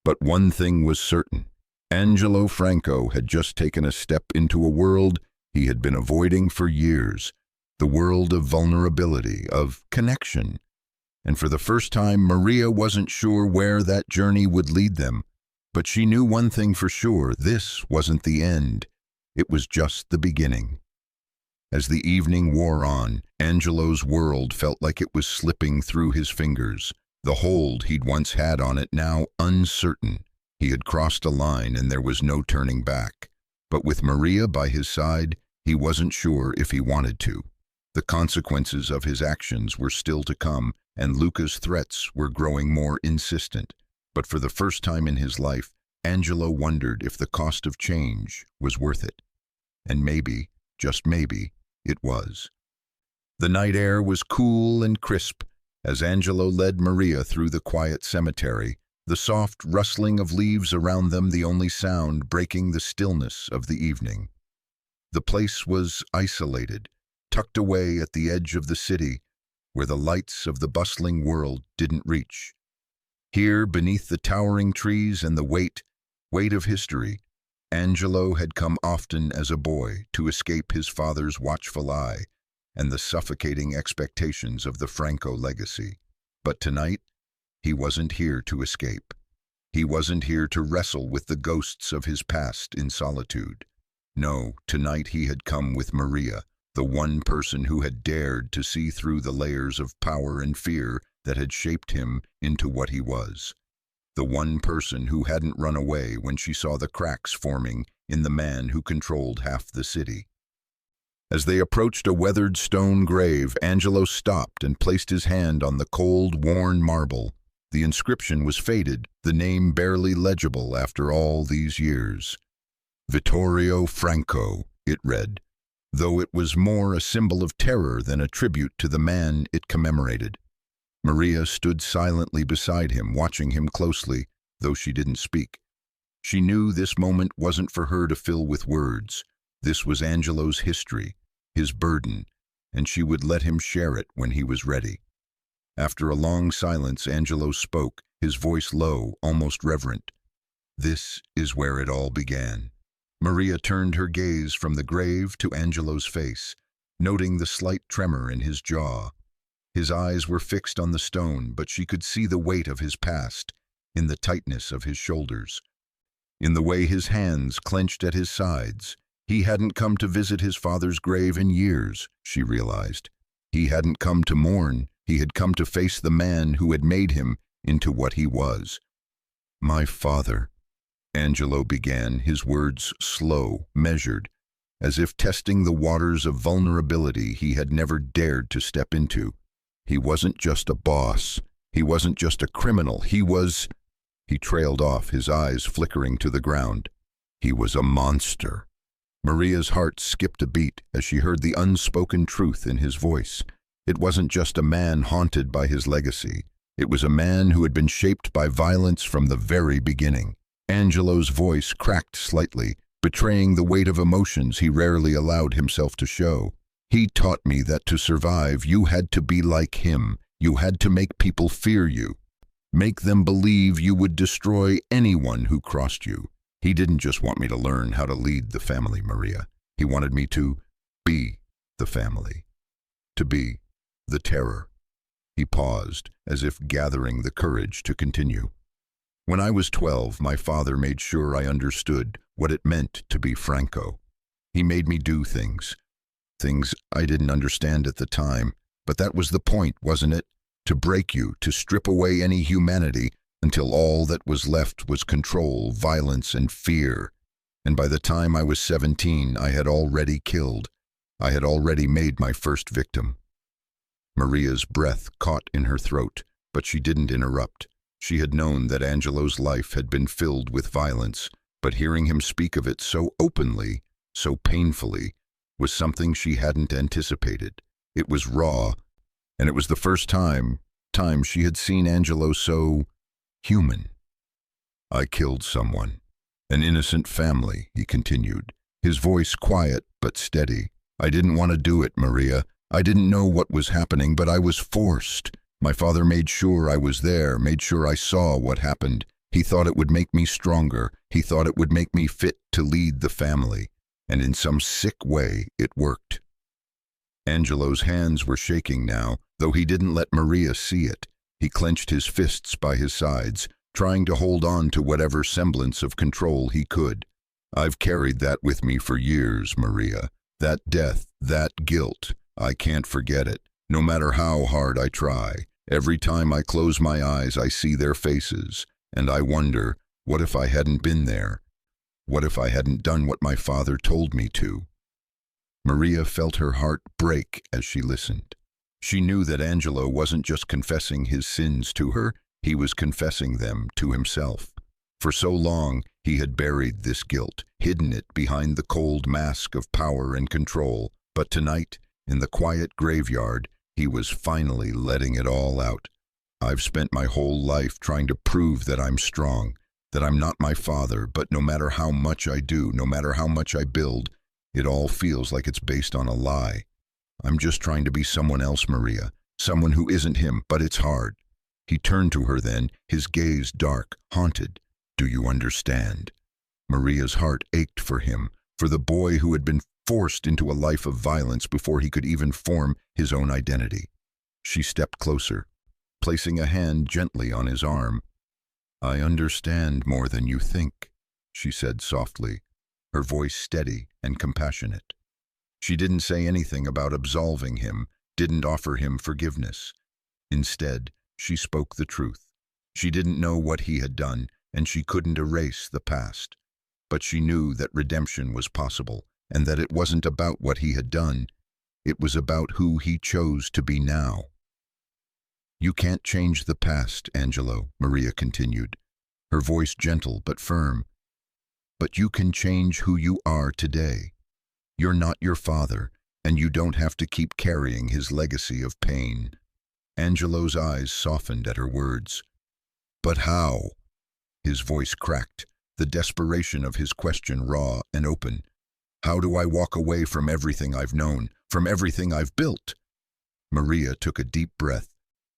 But one thing was certain. Angelo Franco had just taken a step into a world he had been avoiding for years. the world of vulnerability, of connection. And for the first time, Maria wasn't sure where that journey would lead them. But she knew one thing for sure: this wasn't the end. It was just the beginning. As the evening wore on, Angelo's world felt like it was slipping through his fingers, the hold he'd once had on it now uncertain. He had crossed a line and there was no turning back. But with Maria by his side, he wasn't sure if he wanted to. The consequences of his actions were still to come, and Luca's threats were growing more insistent. But for the first time in his life, Angelo wondered if the cost of change was worth it. And maybe, just maybe, it was. The night air was cool and crisp as Angelo led Maria through the quiet cemetery, the soft rustling of leaves around them the only sound breaking the stillness of the evening. The place was isolated, tucked away at the edge of the city, where the lights of the bustling world didn't reach. Here, beneath the towering trees and the weight of history, Angelo had come often as a boy to escape his father's watchful eye and the suffocating expectations of the Franco legacy. But tonight, he wasn't here to escape. He wasn't here to wrestle with the ghosts of his past in solitude. No, tonight he had come with Maria, the one person who had dared to see through the layers of power and fear that had shaped him into what he was. The one person who hadn't run away when she saw the cracks forming in the man who controlled half the city. As they approached a weathered stone grave, Angelo stopped and placed his hand on the cold, worn marble. The inscription was faded, the name barely legible after all these years. Vittorio Franco, it read, though it was more a symbol of terror than a tribute to the man it commemorated. Maria stood silently beside him, watching him closely, though she didn't speak. She knew this moment wasn't for her to fill with words. This was Angelo's history, his burden, and she would let him share it when he was ready. After a long silence, Angelo spoke, his voice low, almost reverent. This is where it all began. Maria turned her gaze from the grave to Angelo's face, noting the slight tremor in his jaw. His eyes were fixed on the stone, but she could see the weight of his past in the tightness of his shoulders, in the way his hands clenched at his sides. He hadn't come to visit his father's grave in years, she realized. He hadn't come to mourn. He had come to face the man who had made him into what he was. "My father," Angelo began, his words slow, measured, as if testing the waters of vulnerability he had never dared to step into. He wasn't just a boss. He wasn't just a criminal. He trailed off, his eyes flickering to the ground. He was a monster. Maria's heart skipped a beat as she heard the unspoken truth in his voice. It wasn't just a man haunted by his legacy. It was a man who had been shaped by violence from the very beginning. Angelo's voice cracked slightly, betraying the weight of emotions he rarely allowed himself to show. "He taught me that to survive, you had to be like him. You had to make people fear you. Make them believe you would destroy anyone who crossed you. He didn't just want me to learn how to lead the family, Maria. He wanted me to be the family. To be the terror." He paused, as if gathering the courage to continue. "When I was 12, my father made sure I understood what it meant to be Franco. He made me do things I didn't understand at the time, but that was the point, wasn't it? To break you, to strip away any humanity until all that was left was control, violence, and fear. And by the time I was 17, I had already killed. I had already made my first victim." Maria's breath caught in her throat, but she didn't interrupt. She had known that Angelo's life had been filled with violence, but hearing him speak of it so openly, so painfully, was something she hadn't anticipated. It was raw, and it was the first time she had seen Angelo so human. "I killed someone, an innocent family," he continued, his voice quiet but steady. "I didn't want to do it, Maria. I didn't know what was happening, but I was forced. My father made sure I was there, made sure I saw what happened. He thought it would make me stronger. He thought it would make me fit to lead the family. And in some sick way, it worked." Angelo's hands were shaking now, though he didn't let Maria see it. He clenched his fists by his sides, trying to hold on to whatever semblance of control he could. I've carried that with me for years, Maria. That death, that guilt. I can't forget it, no matter how hard I try. Every time I close my eyes, I see their faces, and I wonder, what if I hadn't been there? What if I hadn't done what my father told me to? Maria felt her heart break as she listened. She knew that Angelo wasn't just confessing his sins to her, he was confessing them to himself. For so long, he had buried this guilt, hidden it behind the cold mask of power and control. But tonight, in the quiet graveyard, he was finally letting it all out. I've spent my whole life trying to prove that I'm strong, that I'm not my father, but no matter how much I do, no matter how much I build, it all feels like it's based on a lie. I'm just trying to be someone else, Maria, someone who isn't him, but it's hard. He turned to her then, his gaze dark, haunted. Do you understand? Maria's heart ached for him, for the boy who had been forced into a life of violence before he could even form his own identity. She stepped closer, placing a hand gently on his arm. I understand more than you think, she said softly, her voice steady and compassionate. She didn't say anything about absolving him, didn't offer him forgiveness. Instead, she spoke the truth. She didn't know what he had done, and she couldn't erase the past. But she knew that redemption was possible, and that it wasn't about what he had done. It was about who he chose to be now. You can't change the past, Angelo, Maria continued, her voice gentle but firm. But you can change who you are today. You're not your father, and you don't have to keep carrying his legacy of pain. Angelo's eyes softened at her words. But how? His voice cracked, the desperation of his question raw and open. How do I walk away from everything I've known, from everything I've built? Maria took a deep breath,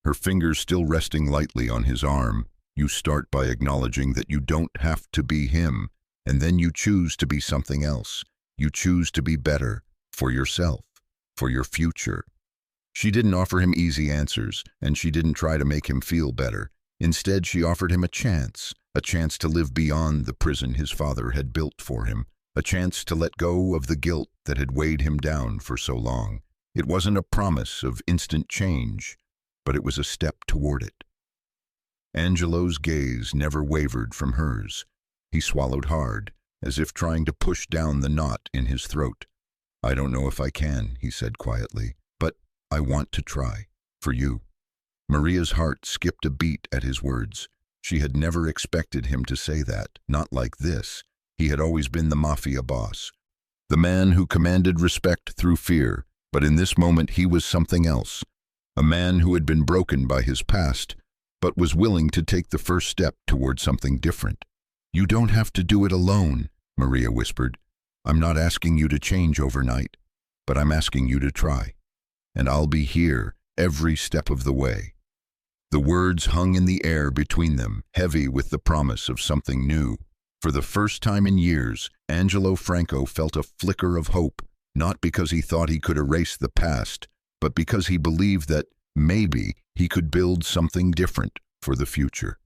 her fingers still resting lightly on his arm. You start by acknowledging that you don't have to be him, and then you choose to be something else. You choose to be better, for yourself, for your future. She didn't offer him easy answers, and she didn't try to make him feel better. Instead, she offered him a chance to live beyond the prison his father had built for him, a chance to let go of the guilt that had weighed him down for so long. It wasn't a promise of instant change, but it was a step toward it. Angelo's gaze never wavered from hers. He swallowed hard, as if trying to push down the knot in his throat. I don't know if I can, he said quietly, but I want to try, for you. Maria's heart skipped a beat at his words. She had never expected him to say that, not like this. He had always been the Mafia boss, the man who commanded respect through fear, but in this moment he was something else, a man who had been broken by his past, but was willing to take the first step toward something different. You don't have to do it alone, Maria whispered. I'm not asking you to change overnight, but I'm asking you to try. And I'll be here every step of the way. The words hung in the air between them, heavy with the promise of something new. For the first time in years, Angelo Franco felt a flicker of hope, not because he thought he could erase the past, but because he believed that maybe he could build something different for the future.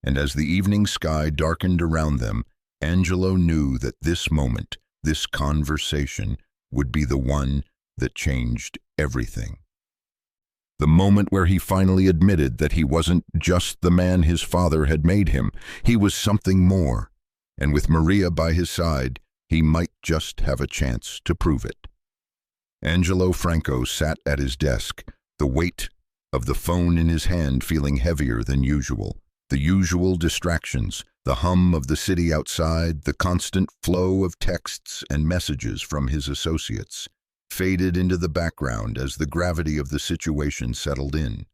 And as the evening sky darkened around them, Angelo knew that this moment, this conversation, would be the one that changed everything. The moment where he finally admitted that he wasn't just the man his father had made him, he was something more. And with Maria by his side, he might just have a chance to prove it. Angelo Franco sat at his desk, the weight of the phone in his hand feeling heavier than usual. The usual distractions, the hum of the city outside, the constant flow of texts and messages from his associates, faded into the background as the gravity of the situation settled in.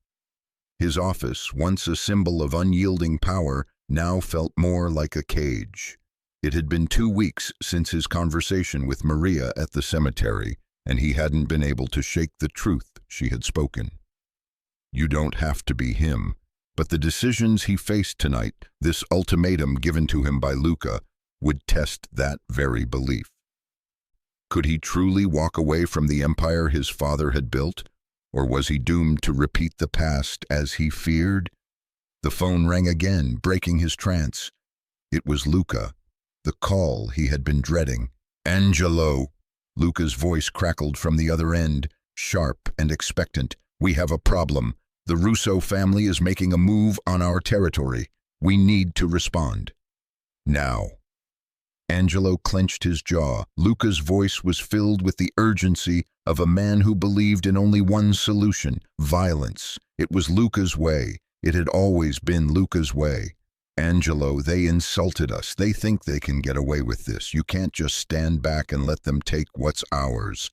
His office, once a symbol of unyielding power, now felt more like a cage. It had been 2 weeks since his conversation with Maria at the cemetery, and he hadn't been able to shake the truth she had spoken. You don't have to be him, but the decisions he faced tonight, this ultimatum given to him by Luca, would test that very belief. Could he truly walk away from the empire his father had built? Or was he doomed to repeat the past as he feared? The phone rang again, breaking his trance. It was Luca, the call he had been dreading. "Angelo!" Luca's voice crackled from the other end, sharp and expectant. "We have a problem. The Russo family is making a move on our territory. We need to respond. Now." Angelo clenched his jaw. Luca's voice was filled with the urgency of a man who believed in only one solution: violence. It was Luca's way. It had always been Luca's way. "Angelo, they insulted us. They think they can get away with this. You can't just stand back and let them take what's ours."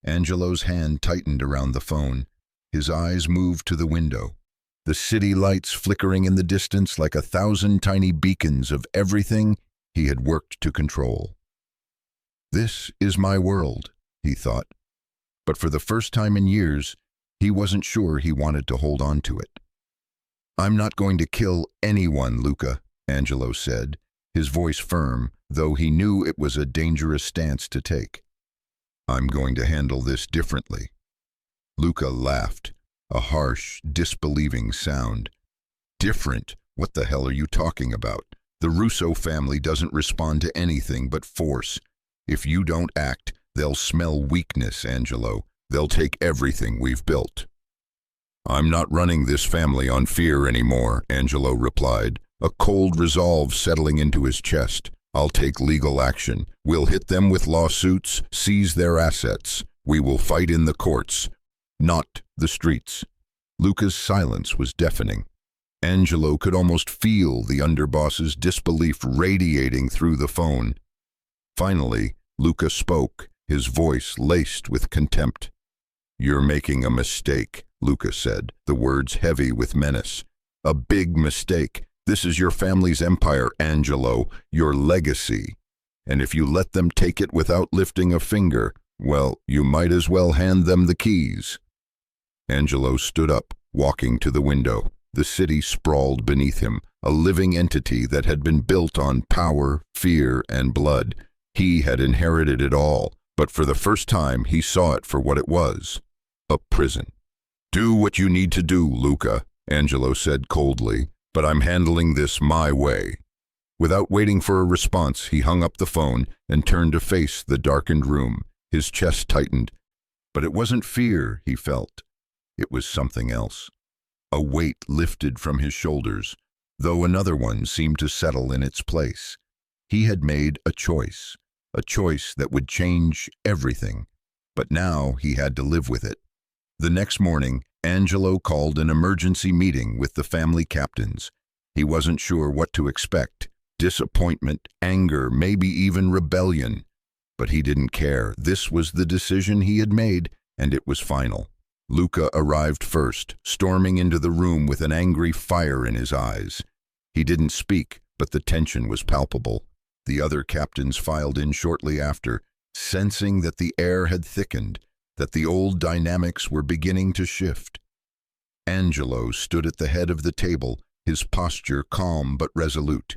Angelo's hand tightened around the phone. His eyes moved to the window. The city lights flickering in the distance like 1,000 tiny beacons of everything he had worked to control. "This is my world," he thought. But for the first time in years, he wasn't sure he wanted to hold on to it. "I'm not going to kill anyone, Luca," Angelo said, his voice firm, though he knew it was a dangerous stance to take. "I'm going to handle this differently." Luca laughed, a harsh, disbelieving sound. "Different? What the hell are you talking about? The Russo family doesn't respond to anything but force. If you don't act, they'll smell weakness, Angelo. They'll take everything we've built." "I'm not running this family on fear anymore," Angelo replied, a cold resolve settling into his chest. "I'll take legal action. We'll hit them with lawsuits, seize their assets. We will fight in the courts, not the streets." Luca's silence was deafening. Angelo could almost feel the underboss's disbelief radiating through the phone. Finally, Luca spoke, his voice laced with contempt. "You're making a mistake," Luca said, the words heavy with menace. "A big mistake. This is your family's empire, Angelo, your legacy. And if you let them take it without lifting a finger, well, you might as well hand them the keys." Angelo stood up, walking to the window. The city sprawled beneath him, a living entity that had been built on power, fear, and blood. He had inherited it all, but for the first time he saw it for what it was: a prison. "Do what you need to do, Luca," Angelo said coldly, "but I'm handling this my way." Without waiting for a response, he hung up the phone and turned to face the darkened room. His chest tightened. But it wasn't fear he felt. It was something else. A weight lifted from his shoulders, though another one seemed to settle in its place. He had made a choice that would change everything, but now he had to live with it. The next morning, Angelo called an emergency meeting with the family captains. He wasn't sure what to expect: disappointment, anger, maybe even rebellion. But he didn't care. This was the decision he had made, and it was final. Luca arrived first, storming into the room with an angry fire in his eyes. He didn't speak, but the tension was palpable. The other captains filed in shortly after, sensing that the air had thickened, that the old dynamics were beginning to shift. Angelo stood at the head of the table, his posture calm but resolute.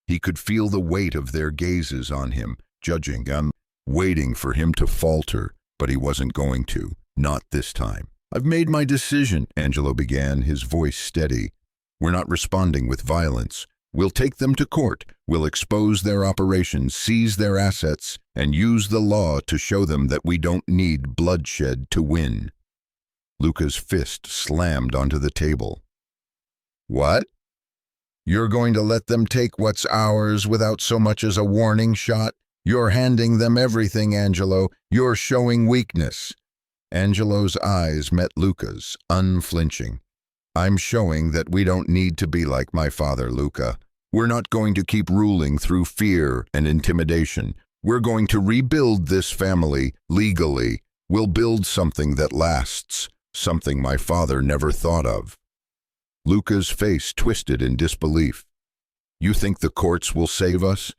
He could feel the weight of their gazes on him, judging him, waiting for him to falter, but he wasn't going to, not this time. "I've made my decision," Angelo began, his voice steady. "We're not responding with violence. We'll take them to court. We'll expose their operations, seize their assets, and use the law to show them that we don't need bloodshed to win." Luca's fist slammed onto the table. "What? You're going to let them take what's ours without so much as a warning shot? You're handing them everything, Angelo. You're showing weakness." Angelo's eyes met Luca's, unflinching. "I'm showing that we don't need to be like my father, Luca. We're not going to keep ruling through fear and intimidation. We're going to rebuild this family legally. We'll build something that lasts, something my father never thought of." Luca's face twisted in disbelief. "You think the courts will save us?"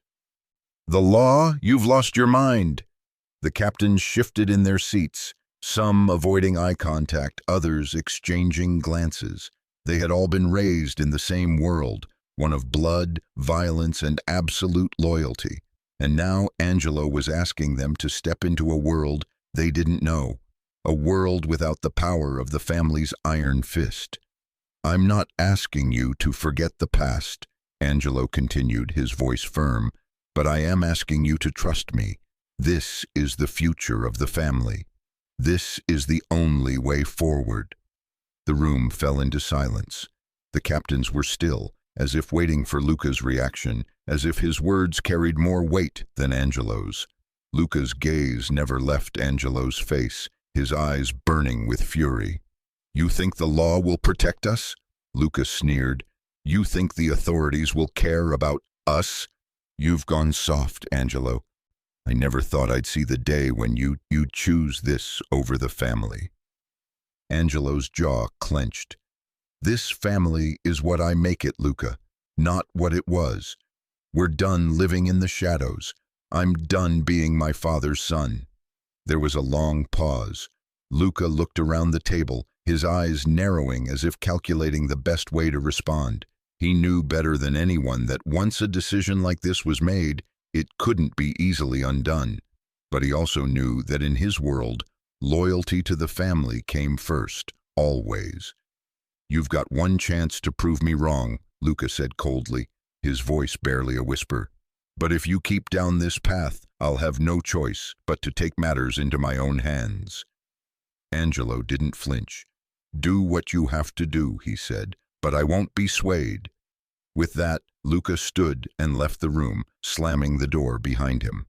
"The law? You've lost your mind." The captains shifted in their seats, some avoiding eye contact, others exchanging glances. They had all been raised in the same world, one of blood, violence, and absolute loyalty. And now Angelo was asking them to step into a world they didn't know, a world without the power of the family's iron fist. "I'm not asking you to forget the past," Angelo continued, his voice firm, "but I am asking you to trust me. This is the future of the family. This is the only way forward." The room fell into silence. The captains were still, as if waiting for Luca's reaction, as if his words carried more weight than Angelo's. Luca's gaze never left Angelo's face, his eyes burning with fury. "You think the law will protect us?" Luca sneered. "You think the authorities will care about us? You've gone soft, Angelo. I never thought I'd see the day when you'd choose this over the family." Angelo's jaw clenched. "This family is what I make it, Luca, not what it was. We're done living in the shadows. I'm done being my father's son." There was a long pause. Luca looked around the table, his eyes narrowing as if calculating the best way to respond. He knew better than anyone that once a decision like this was made, it couldn't be easily undone. But he also knew that in his world, loyalty to the family came first, always. "You've got one chance to prove me wrong," Luca said coldly, his voice barely a whisper. "But if you keep down this path, I'll have no choice but to take matters into my own hands." Angelo didn't flinch. "Do what you have to do," he said, "but I won't be swayed." With that, Luca stood and left the room, slamming the door behind him.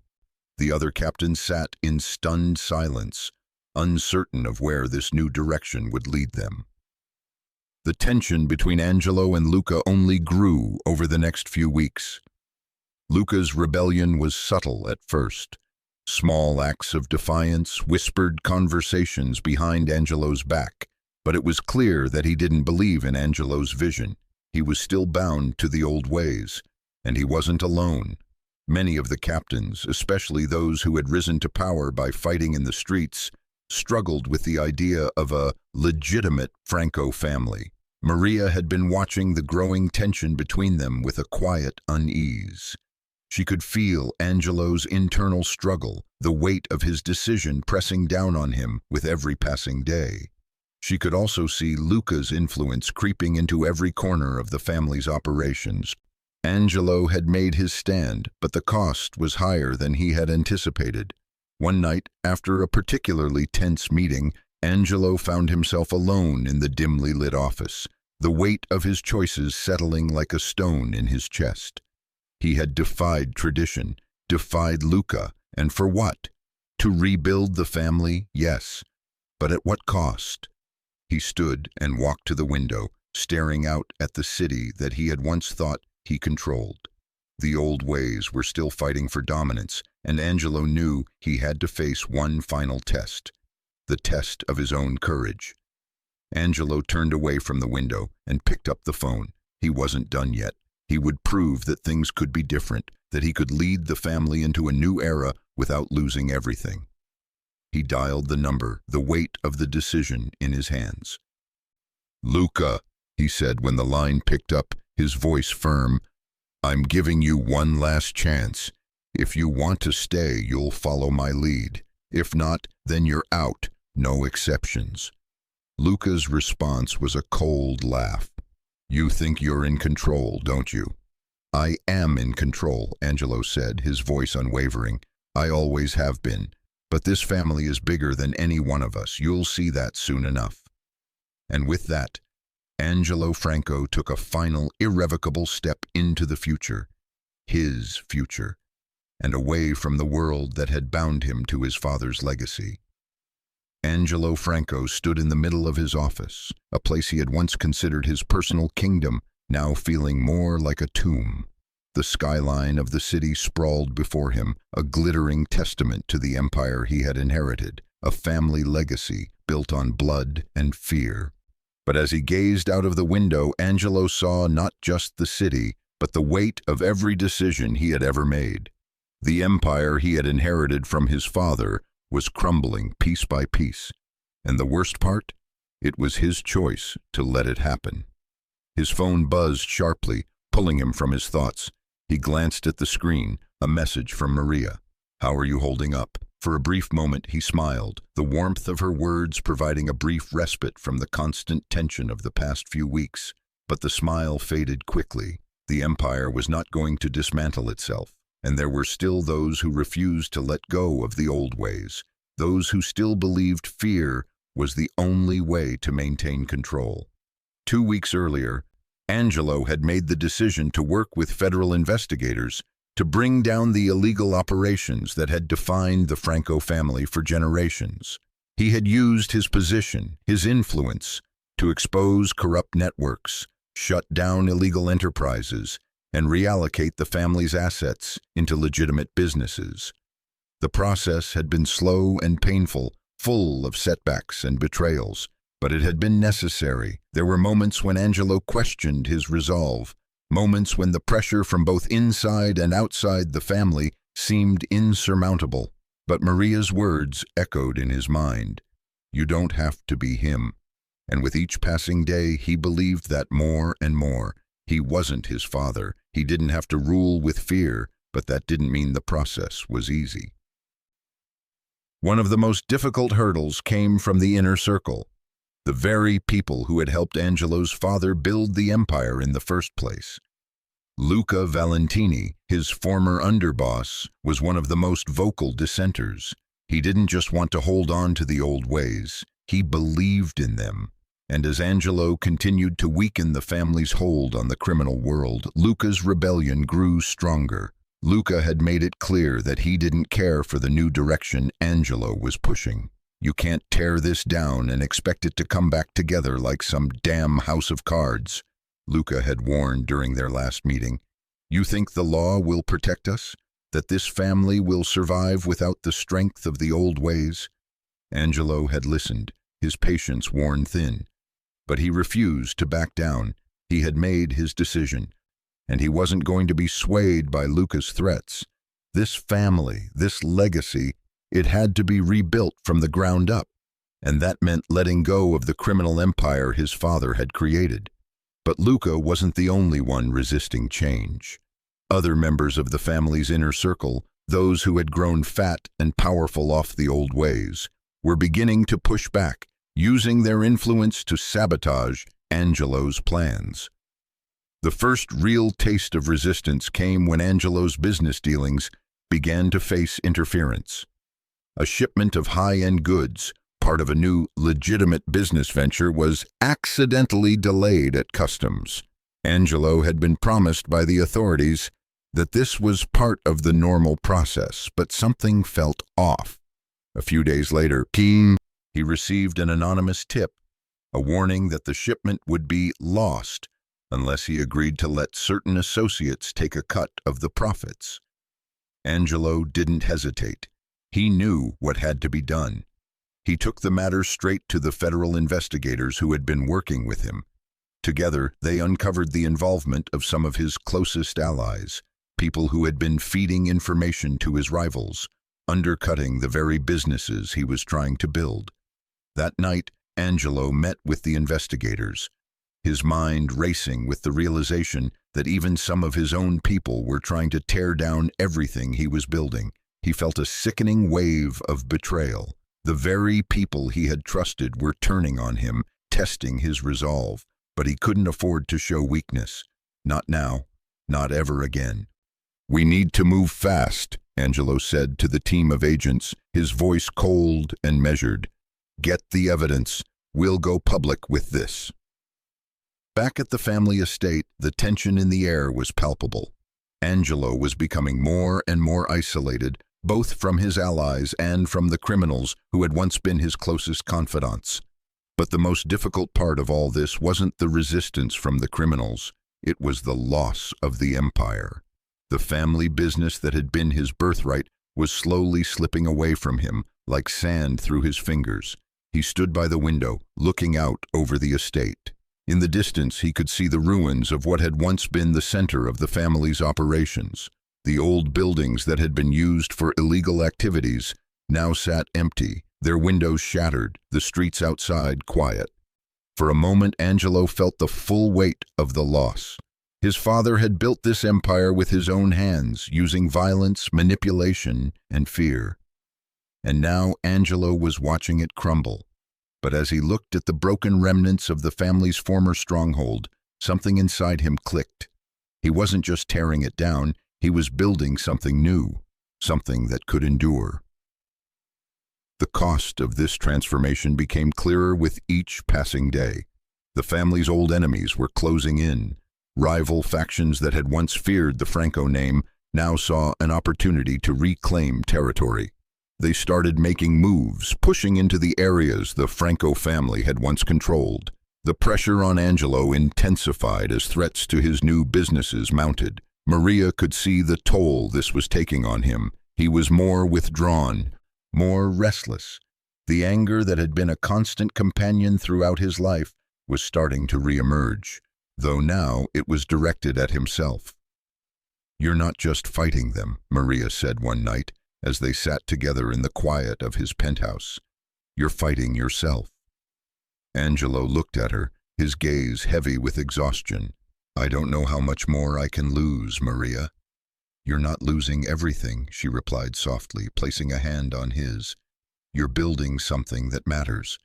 The other captains sat in stunned silence, uncertain of where this new direction would lead them. The tension between Angelo and Luca only grew over the next few weeks. Luca's rebellion was subtle at first. Small acts of defiance, whispered conversations behind Angelo's back, but it was clear that he didn't believe in Angelo's vision. He was still bound to the old ways, and he wasn't alone. Many of the captains, especially those who had risen to power by fighting in the streets, struggled with the idea of a legitimate Franco family. Maria had been watching the growing tension between them with a quiet unease. She could feel Angelo's internal struggle, the weight of his decision pressing down on him with every passing day. She could also see Luca's influence creeping into every corner of the family's operations. Angelo had made his stand, but the cost was higher than he had anticipated. One night, after a particularly tense meeting, Angelo found himself alone in the dimly lit office, the weight of his choices settling like a stone in his chest. He had defied tradition, defied Luca, and for what? To rebuild the family, yes, but at what cost? He stood and walked to the window, staring out at the city that he had once thought he controlled. The old ways were still fighting for dominance, and Angelo knew he had to face one final test, the test of his own courage. Angelo turned away from the window and picked up the phone. He wasn't done yet. He would prove that things could be different, that he could lead the family into a new era without losing everything. He dialed the number, the weight of the decision in his hands. "Luca," he said when the line picked up, his voice firm, "I'm giving you one last chance. If you want to stay, you'll follow my lead. If not, then you're out, no exceptions." Luca's response was a cold laugh. "You think you're in control, don't you?" "I am in control," Angelo said, his voice unwavering. "I always have been. But this family is bigger than any one of us. You'll see that soon enough." And with that, Angelo Franco took a final, irrevocable step into the future, his future, and away from the world that had bound him to his father's legacy. Angelo Franco stood in the middle of his office, a place he had once considered his personal kingdom, now feeling more like a tomb. The skyline of the city sprawled before him, a glittering testament to the empire he had inherited, a family legacy built on blood and fear. But as he gazed out of the window, Angelo saw not just the city, but the weight of every decision he had ever made. The empire he had inherited from his father was crumbling piece by piece, and the worst part? It was his choice to let it happen. His phone buzzed sharply, pulling him from his thoughts. He glanced at the screen, A message from Maria. "How are you holding up?" For a brief moment he smiled, the warmth of her words providing a brief respite from the constant tension of the past few weeks. But the smile faded quickly. The empire was not going to dismantle itself, and there were still those who refused to let go of the old ways, those who still believed fear was the only way to maintain control. 2 weeks earlier, Angelo had made the decision to work with federal investigators to bring down the illegal operations that had defined the Franco family for generations. He had used his position, his influence, to expose corrupt networks, shut down illegal enterprises, and reallocate the family's assets into legitimate businesses. The process had been slow and painful, full of setbacks and betrayals, but it had been necessary. There were moments when Angelo questioned his resolve, moments when the pressure from both inside and outside the family seemed insurmountable. But Maria's words echoed in his mind. "You don't have to be him." And with each passing day, he believed that more and more. He wasn't his father. He didn't have to rule with fear, but that didn't mean the process was easy. One of the most difficult hurdles came from the inner circle, the very people who had helped Angelo's father build the empire in the first place. Luca Valentini, his former underboss, was one of the most vocal dissenters. He didn't just want to hold on to the old ways, he believed in them. And as Angelo continued to weaken the family's hold on the criminal world, Luca's rebellion grew stronger. Luca had made it clear that he didn't care for the new direction Angelo was pushing. "You can't tear this down and expect it to come back together like some damn house of cards," Luca had warned during their last meeting. "You think the law will protect us? That this family will survive without the strength of the old ways?" Angelo had listened, his patience worn thin. But he refused to back down. He had made his decision, and he wasn't going to be swayed by Luca's threats. This family, this legacy, it had to be rebuilt from the ground up, and that meant letting go of the criminal empire his father had created. But Luca wasn't the only one resisting change. Other members of the family's inner circle, those who had grown fat and powerful off the old ways, were beginning to push back, using their influence to sabotage Angelo's plans. The first real taste of resistance came when Angelo's business dealings began to face interference. A shipment of high-end goods, part of a new, legitimate business venture, was accidentally delayed at customs. Angelo had been promised by the authorities that this was part of the normal process, but something felt off. A few days later, he received an anonymous tip, a warning that the shipment would be lost unless he agreed to let certain associates take a cut of the profits. Angelo didn't hesitate. He knew what had to be done. He took the matter straight to the federal investigators who had been working with him. Together, they uncovered the involvement of some of his closest allies, people who had been feeding information to his rivals, undercutting the very businesses he was trying to build. That night, Angelo met with the investigators, his mind racing with the realization that even some of his own people were trying to tear down everything he was building. He felt a sickening wave of betrayal. The very people he had trusted were turning on him, testing his resolve. But he couldn't afford to show weakness. Not now, not ever again. "We need to move fast," Angelo said to the team of agents, his voice cold and measured. "Get the evidence. We'll go public with this." Back at the family estate, the tension in the air was palpable. Angelo was becoming more and more isolated, both from his allies and from the criminals who had once been his closest confidants. But the most difficult part of all this wasn't the resistance from the criminals. It was the loss of the empire. The family business that had been his birthright was slowly slipping away from him, like sand through his fingers. He stood by the window, looking out over the estate. In the distance, he could see the ruins of what had once been the center of the family's operations. The old buildings that had been used for illegal activities now sat empty, their windows shattered, the streets outside quiet. For a moment, Angelo felt the full weight of the loss. His father had built this empire with his own hands, using violence, manipulation, and fear. And now Angelo was watching it crumble. But as he looked at the broken remnants of the family's former stronghold, something inside him clicked. He wasn't just tearing it down, he was building something new, something that could endure. The cost of this transformation became clearer with each passing day. The family's old enemies were closing in. Rival factions that had once feared the Franco name now saw an opportunity to reclaim territory. They started making moves, pushing into the areas the Franco family had once controlled. The pressure on Angelo intensified as threats to his new businesses mounted. Maria could see the toll this was taking on him. He was more withdrawn, more restless. The anger that had been a constant companion throughout his life was starting to reemerge, though now it was directed at himself. "You're not just fighting them," Maria said one night as they sat together in the quiet of his penthouse. "You're fighting yourself." Angelo looked at her, his gaze heavy with exhaustion. "I don't know how much more I can lose, Maria." "You're not losing everything," she replied softly, placing a hand on his. "You're building something that matters."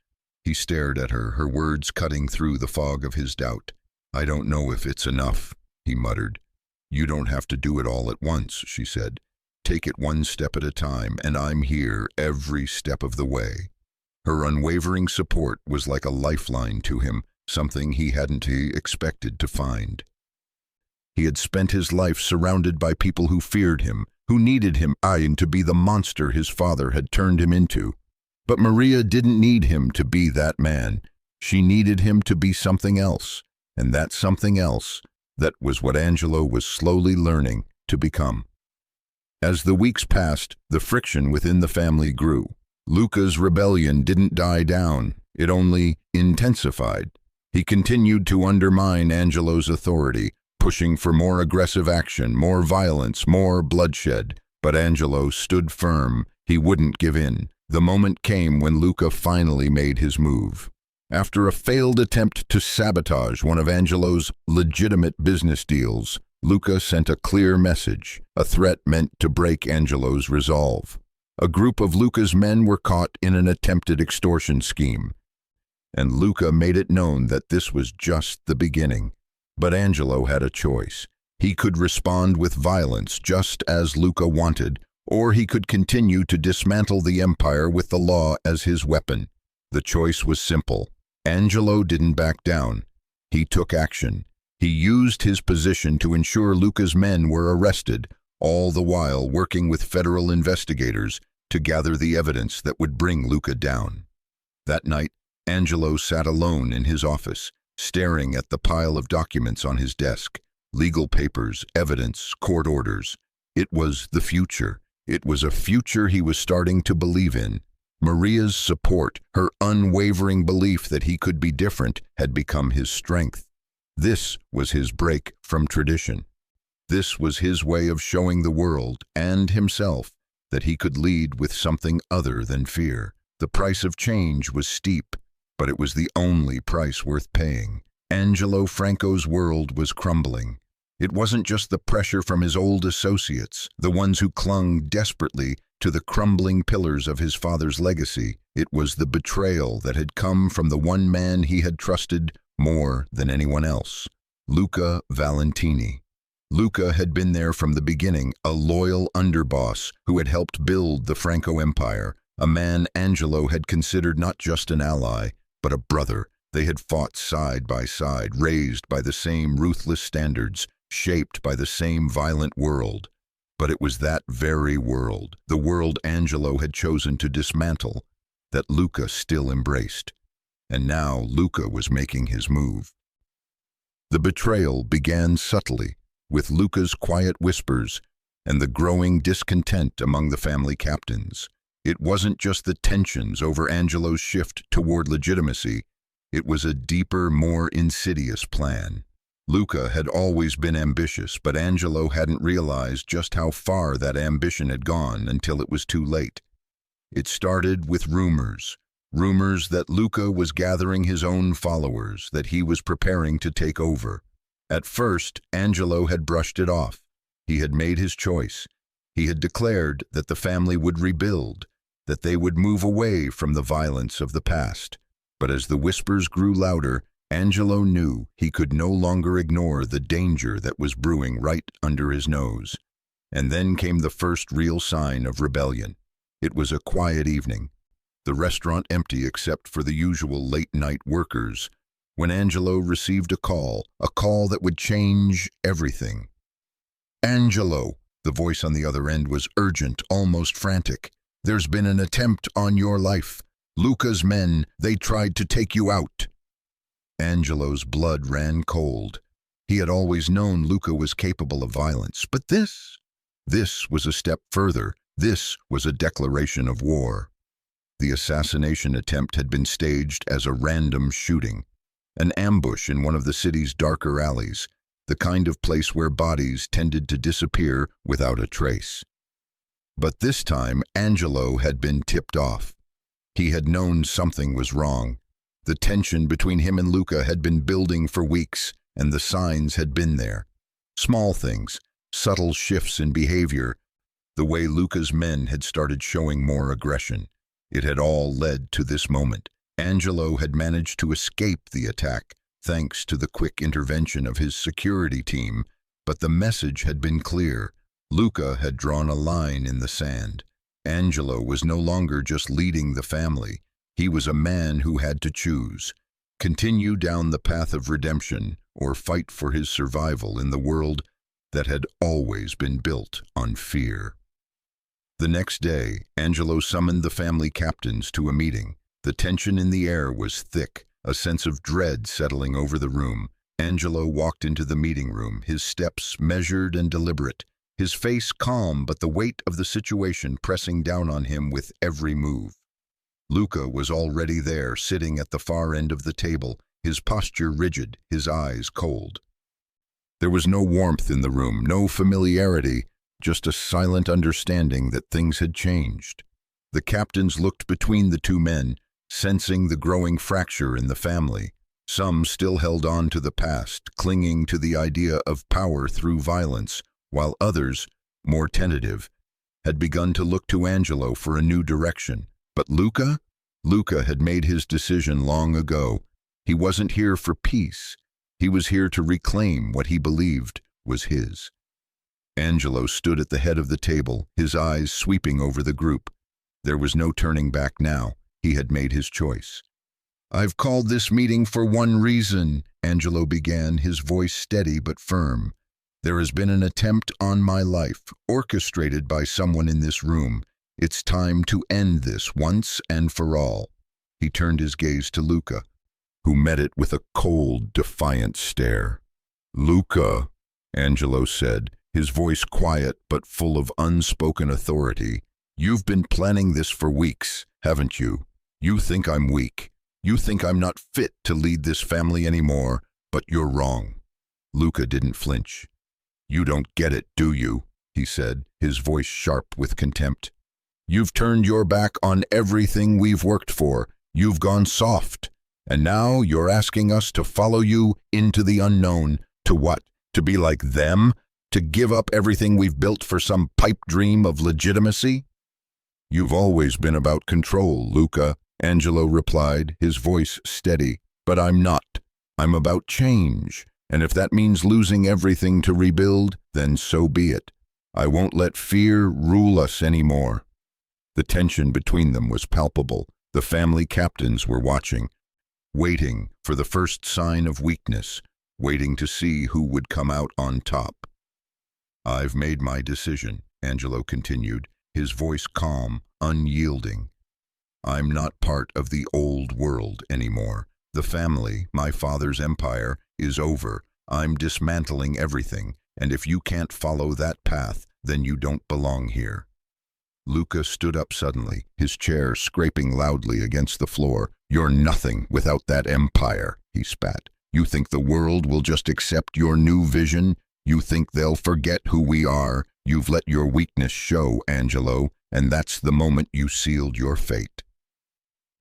He stared at her, her words cutting through the fog of his doubt. "I don't know if it's enough," he muttered. "You don't have to do it all at once," she said. "Take it one step at a time, and I'm here every step of the way." Her unwavering support was like a lifeline to him, something he hadn't expected to find. He had spent his life surrounded by people who feared him, who needed him to be the monster his father had turned him into. But Maria didn't need him to be that man. She needed him to be something else, and that something else, that was what Angelo was slowly learning to become. As the weeks passed, the friction within the family grew. Luca's rebellion didn't die down, it only intensified. He continued to undermine Angelo's authority, pushing for more aggressive action, more violence, more bloodshed. But Angelo stood firm. He wouldn't give in. The moment came when Luca finally made his move. After a failed attempt to sabotage one of Angelo's legitimate business deals, Luca sent a clear message, a threat meant to break Angelo's resolve. A group of Luca's men were caught in an attempted extortion scheme, and Luca made it known that this was just the beginning. But Angelo had a choice. He could respond with violence just as Luca wanted, or he could continue to dismantle the empire with the law as his weapon. The choice was simple. Angelo didn't back down. He took action. He used his position to ensure Luca's men were arrested, all the while working with federal investigators to gather the evidence that would bring Luca down. That night, Angelo sat alone in his office, staring at the pile of documents on his desk, legal papers, evidence, court orders. It was the future. It was a future he was starting to believe in. Maria's support, her unwavering belief that he could be different, had become his strength. This was his break from tradition. This was his way of showing the world and himself that he could lead with something other than fear. The price of change was steep, but it was the only price worth paying. Angelo Franco's world was crumbling. It wasn't just the pressure from his old associates, the ones who clung desperately to the crumbling pillars of his father's legacy. It was the betrayal that had come from the one man he had trusted more than anyone else, Luca Valentini. Luca had been there from the beginning, a loyal underboss who had helped build the Franco Empire, a man Angelo had considered not just an ally, but a brother. They had fought side by side, raised by the same ruthless standards, shaped by the same violent world. But it was that very world, the world Angelo had chosen to dismantle, that Luca still embraced. And now Luca was making his move. The betrayal began subtly, with Luca's quiet whispers and the growing discontent among the family captains. It wasn't just the tensions over Angelo's shift toward legitimacy. It was a deeper, more insidious plan. Luca had always been ambitious, but Angelo hadn't realized just how far that ambition had gone until it was too late. It started with rumors that Luca was gathering his own followers, that he was preparing to take over. At first, Angelo had brushed it off. He had made his choice. He had declared that the family would rebuild, that they would move away from the violence of the past. But as the whispers grew louder, Angelo knew he could no longer ignore the danger that was brewing right under his nose. And then came the first real sign of rebellion. It was a quiet evening, the restaurant empty except for the usual late-night workers, when Angelo received a call that would change everything. "Angelo," the voice on the other end was urgent, almost frantic. "There's been an attempt on your life. Luca's men, they tried to take you out." Angelo's blood ran cold. He had always known Luca was capable of violence, but this was a step further. This was a declaration of war. The assassination attempt had been staged as a random shooting, an ambush in one of the city's darker alleys, the kind of place where bodies tended to disappear without a trace. But this time, Angelo had been tipped off. He had known something was wrong. The tension between him and Luca had been building for weeks, and the signs had been there. Small things, subtle shifts in behavior, the way Luca's men had started showing more aggression. It had all led to this moment. Angelo had managed to escape the attack, thanks to the quick intervention of his security team, but the message had been clear. Luca had drawn a line in the sand. Angelo was no longer just leading the family. He was a man who had to choose: continue down the path of redemption or fight for his survival in the world that had always been built on fear. The next day, Angelo summoned the family captains to a meeting. The tension in the air was thick, a sense of dread settling over the room. Angelo walked into the meeting room, his steps measured and deliberate, his face calm but the weight of the situation pressing down on him with every move. Luca was already there, sitting at the far end of the table, his posture rigid, his eyes cold. There was no warmth in the room, no familiarity, just a silent understanding that things had changed. The captains looked between the two men, sensing the growing fracture in the family. Some still held on to the past, clinging to the idea of power through violence, while others, more tentative, had begun to look to Angelo for a new direction. But Luca had made his decision long ago. He wasn't here for peace. He was here to reclaim what he believed was his. Angelo stood at the head of the table, his eyes sweeping over the group. There was no turning back now. He had made his choice. "I've called this meeting for one reason," Angelo began, his voice steady but firm. "There has been an attempt on my life, orchestrated by someone in this room. It's time to end this once and for all." He turned his gaze to Luca, who met it with a cold, defiant stare. "Luca," Angelo said, his voice quiet but full of unspoken authority, "you've been planning this for weeks, haven't you? You think I'm weak. You think I'm not fit to lead this family anymore, but you're wrong." Luca didn't flinch. "You don't get it, do you?" he said, his voice sharp with contempt. "You've turned your back on everything we've worked for. You've gone soft. And now you're asking us to follow you into the unknown. To what? To be like them? To give up everything we've built for some pipe dream of legitimacy?" "You've always been about control, Luca," Angelo replied, his voice steady. "But I'm not. I'm about change. And if that means losing everything to rebuild, then so be it. I won't let fear rule us anymore." The tension between them was palpable. The family captains were watching, waiting for the first sign of weakness, waiting to see who would come out on top. "I've made my decision," Angelo continued, his voice calm, unyielding. "I'm not part of the old world anymore. The family, my father's empire, is over. I'm dismantling everything, and if you can't follow that path, then you don't belong here." Luca stood up suddenly, his chair scraping loudly against the floor. "You're nothing without that empire," he spat. "You think the world will just accept your new vision? You think they'll forget who we are? You've let your weakness show, Angelo, and that's the moment you sealed your fate."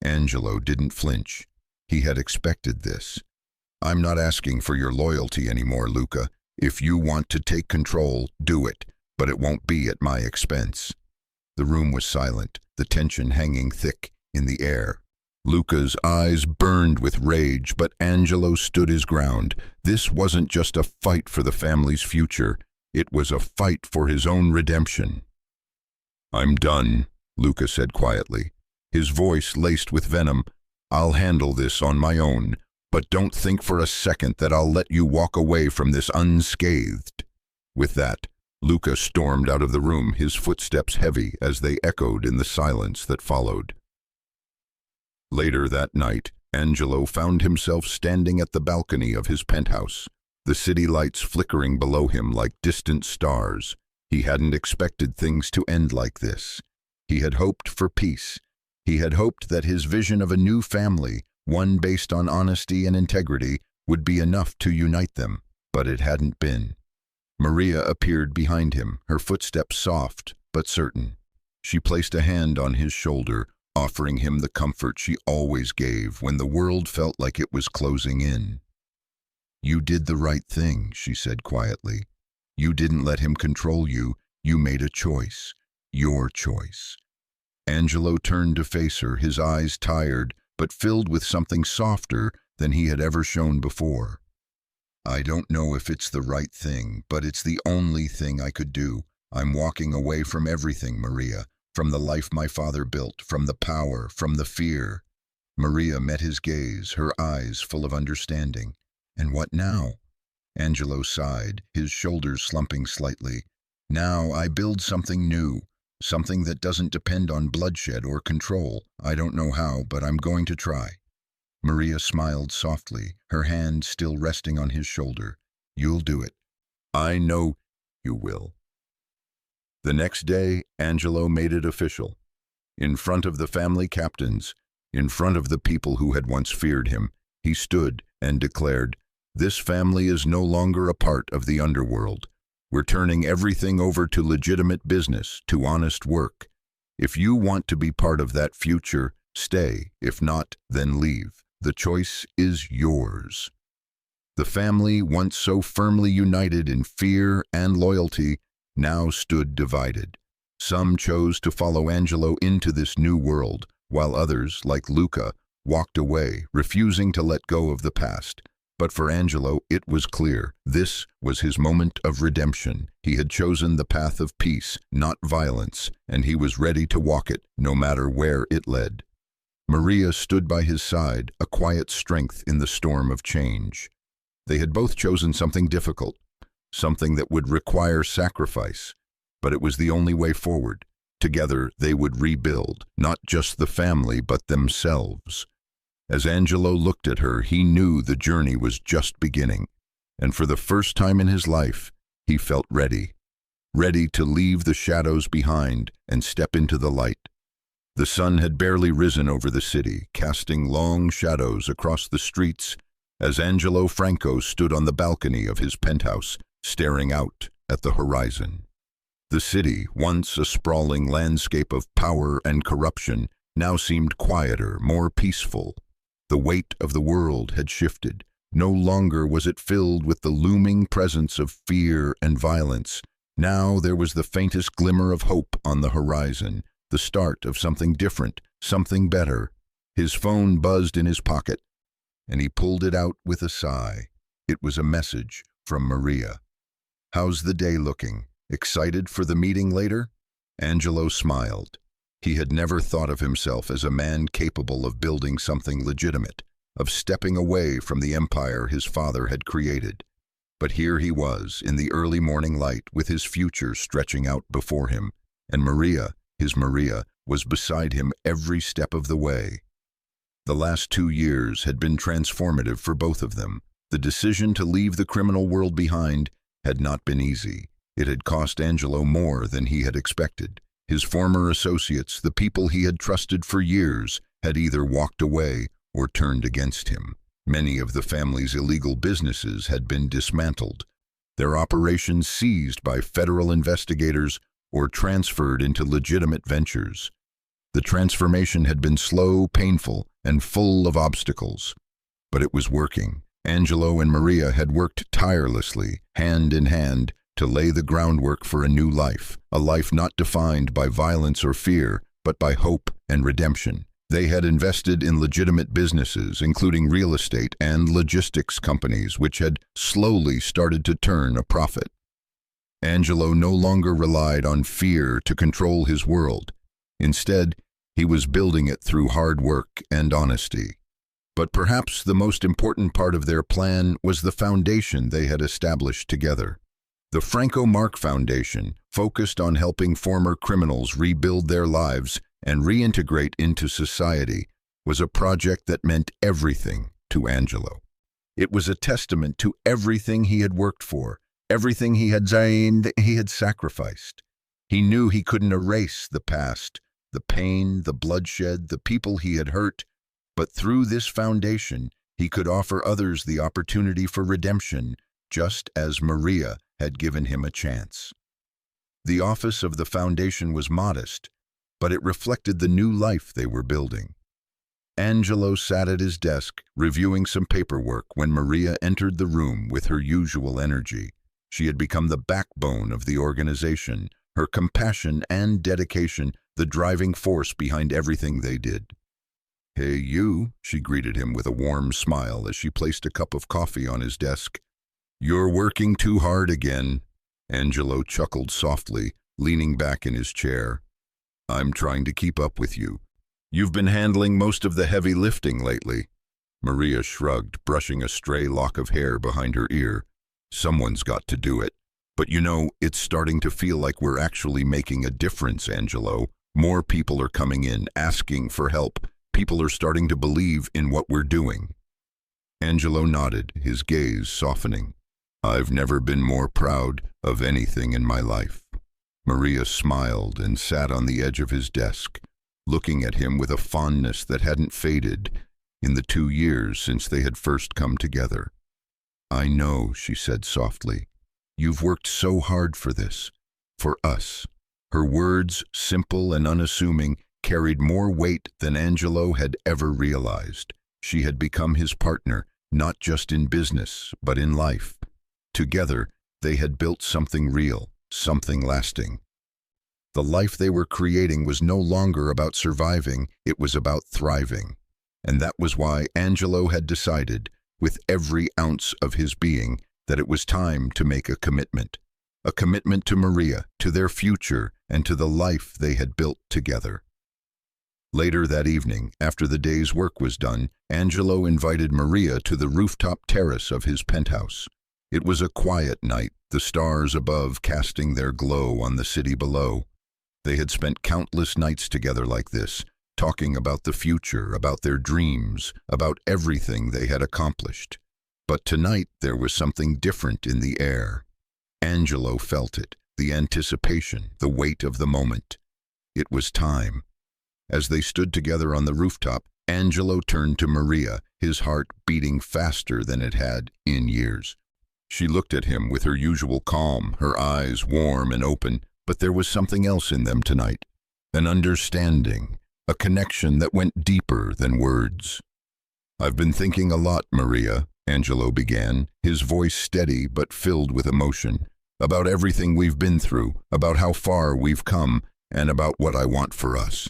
Angelo didn't flinch. He had expected this. I'm not asking for your loyalty anymore, Luca. If you want to take control, do it, but it won't be at my expense." The room was silent, the tension hanging thick in the air. Luca's eyes burned with rage, but Angelo stood his ground. This wasn't just a fight for the family's future. It was a fight for his own redemption. "I'm done," Luca said quietly, his voice laced with venom. "I'll handle this on my own, but don't think for a second that I'll let you walk away from this unscathed." With that, Luca stormed out of the room, his footsteps heavy as they echoed in the silence that followed. Later that night, Angelo found himself standing at the balcony of his penthouse, the city lights flickering below him like distant stars. He hadn't expected things to end like this. He had hoped for peace. He had hoped that his vision of a new family, one based on honesty and integrity, would be enough to unite them, but it hadn't been. Maria appeared behind him, her footsteps soft but certain. She placed a hand on his shoulder, offering him the comfort she always gave when the world felt like it was closing in. "You did the right thing," she said quietly. "You didn't let him control you. You made a choice. Your choice." Angelo turned to face her, his eyes tired, but filled with something softer than he had ever shown before. "I don't know if it's the right thing, but it's the only thing I could do. I'm walking away from everything, Maria, from the life my father built, from the power, from the fear." Maria met his gaze, her eyes full of understanding. "And what now?" Angelo sighed, his shoulders slumping slightly. "Now I build something new, something that doesn't depend on bloodshed or control. I don't know how, but I'm going to try." Maria smiled softly, her hand still resting on his shoulder. "You'll do it. I know you will." The next day, Angelo made it official. In front of the family captains, in front of the people who had once feared him, he stood and declared, "This family is no longer a part of the underworld. We're turning everything over to legitimate business, to honest work. If you want to be part of that future, stay. If not, then leave. The choice is yours." The family, once so firmly united in fear and loyalty, now stood divided. Some chose to follow Angelo into this new world, while others, like Luca, walked away, refusing to let go of the past. But for Angelo, it was clear. This was his moment of redemption. He had chosen the path of peace, not violence, and he was ready to walk it, no matter where it led. Maria stood by his side, a quiet strength in the storm of change. They had both chosen something difficult, something that would require sacrifice, but it was the only way forward. Together, they would rebuild, not just the family, but themselves. As Angelo looked at her, he knew the journey was just beginning, and for the first time in his life, he felt ready. Ready to leave the shadows behind and step into the light. The sun had barely risen over the city, casting long shadows across the streets as Angelo Franco stood on the balcony of his penthouse, staring out at the horizon. The city, once a sprawling landscape of power and corruption, now seemed quieter, more peaceful. The weight of the world had shifted. No longer was it filled with the looming presence of fear and violence. Now there was the faintest glimmer of hope on the horizon, the start of something different, something better. His phone buzzed in his pocket, and he pulled it out with a sigh. It was a message from Maria. "How's the day looking? Excited for the meeting later?" Angelo smiled. He had never thought of himself as a man capable of building something legitimate, of stepping away from the empire his father had created. But here he was, in the early morning light, with his future stretching out before him, and Maria, his Maria, was beside him every step of the way. The last 2 years had been transformative for both of them. The decision to leave the criminal world behind had not been easy. It had cost Angelo more than he had expected. His former associates, the people he had trusted for years, had either walked away or turned against him. Many of the family's illegal businesses had been dismantled, their operations seized by federal investigators or transferred into legitimate ventures. The transformation had been slow, painful, and full of obstacles, but it was working. Angelo and Maria had worked tirelessly, hand in hand, to lay the groundwork for a new life, a life not defined by violence or fear, but by hope and redemption. They had invested in legitimate businesses, including real estate and logistics companies, which had slowly started to turn a profit. Angelo no longer relied on fear to control his world. Instead, he was building it through hard work and honesty. But perhaps the most important part of their plan was the foundation they had established together. The Franco Marc Foundation focused on helping former criminals rebuild their lives and reintegrate into society, was a project that meant everything to Angelo. It was a testament to everything he had worked for, everything he had sacrificed. He knew he couldn't erase the past, the pain, the bloodshed, the people he had hurt, but through this foundation, he could offer others the opportunity for redemption, just as Maria had given him a chance. The office of the foundation was modest, but it reflected the new life they were building. Angelo sat at his desk, reviewing some paperwork, when Maria entered the room with her usual energy. She had become the backbone of the organization, her compassion and dedication the driving force behind everything they did. "Hey, you," she greeted him with a warm smile as she placed a cup of coffee on his desk. "You're working too hard again." Angelo chuckled softly, leaning back in his chair. "I'm trying to keep up with you. You've been handling most of the heavy lifting lately." Maria shrugged, brushing a stray lock of hair behind her ear. "Someone's got to do it. But you know, it's starting to feel like we're actually making a difference, Angelo. More people are coming in, asking for help. People are starting to believe in what we're doing." Angelo nodded, his gaze softening. "I've never been more proud of anything in my life." Maria smiled and sat on the edge of his desk, looking at him with a fondness that hadn't faded in the 2 years since they had first come together. "I know," she said softly. "You've worked so hard for this, for us." Her words, simple and unassuming, carried more weight than Angelo had ever realized. She had become his partner, not just in business, but in life. Together, they had built something real, something lasting. The life they were creating was no longer about surviving, it was about thriving. And that was why Angelo had decided, with every ounce of his being, that it was time to make a commitment. A commitment to Maria, to their future, and to the life they had built together. Later that evening, after the day's work was done, Angelo invited Maria to the rooftop terrace of his penthouse. It was a quiet night, the stars above casting their glow on the city below. They had spent countless nights together like this, talking about the future, about their dreams, about everything they had accomplished. But tonight there was something different in the air. Angelo felt it, the anticipation, the weight of the moment. It was time. As they stood together on the rooftop, Angelo turned to Maria, his heart beating faster than it had in years. She looked at him with her usual calm, her eyes warm and open, but there was something else in them tonight. An understanding, a connection that went deeper than words. "I've been thinking a lot, Maria," Angelo began, his voice steady but filled with emotion, "about everything we've been through, about how far we've come, and about what I want for us."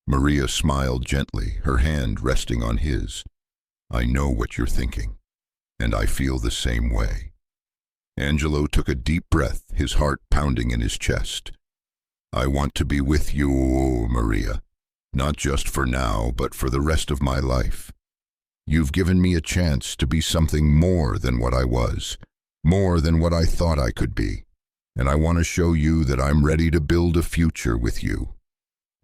Maria smiled gently, her hand resting on his. "I know what you're thinking, and I feel the same way." Angelo took a deep breath, his heart pounding in his chest. "I want to be with you, Maria, not just for now, but for the rest of my life. You've given me a chance to be something more than what I was, more than what I thought I could be, and I want to show you that I'm ready to build a future with you."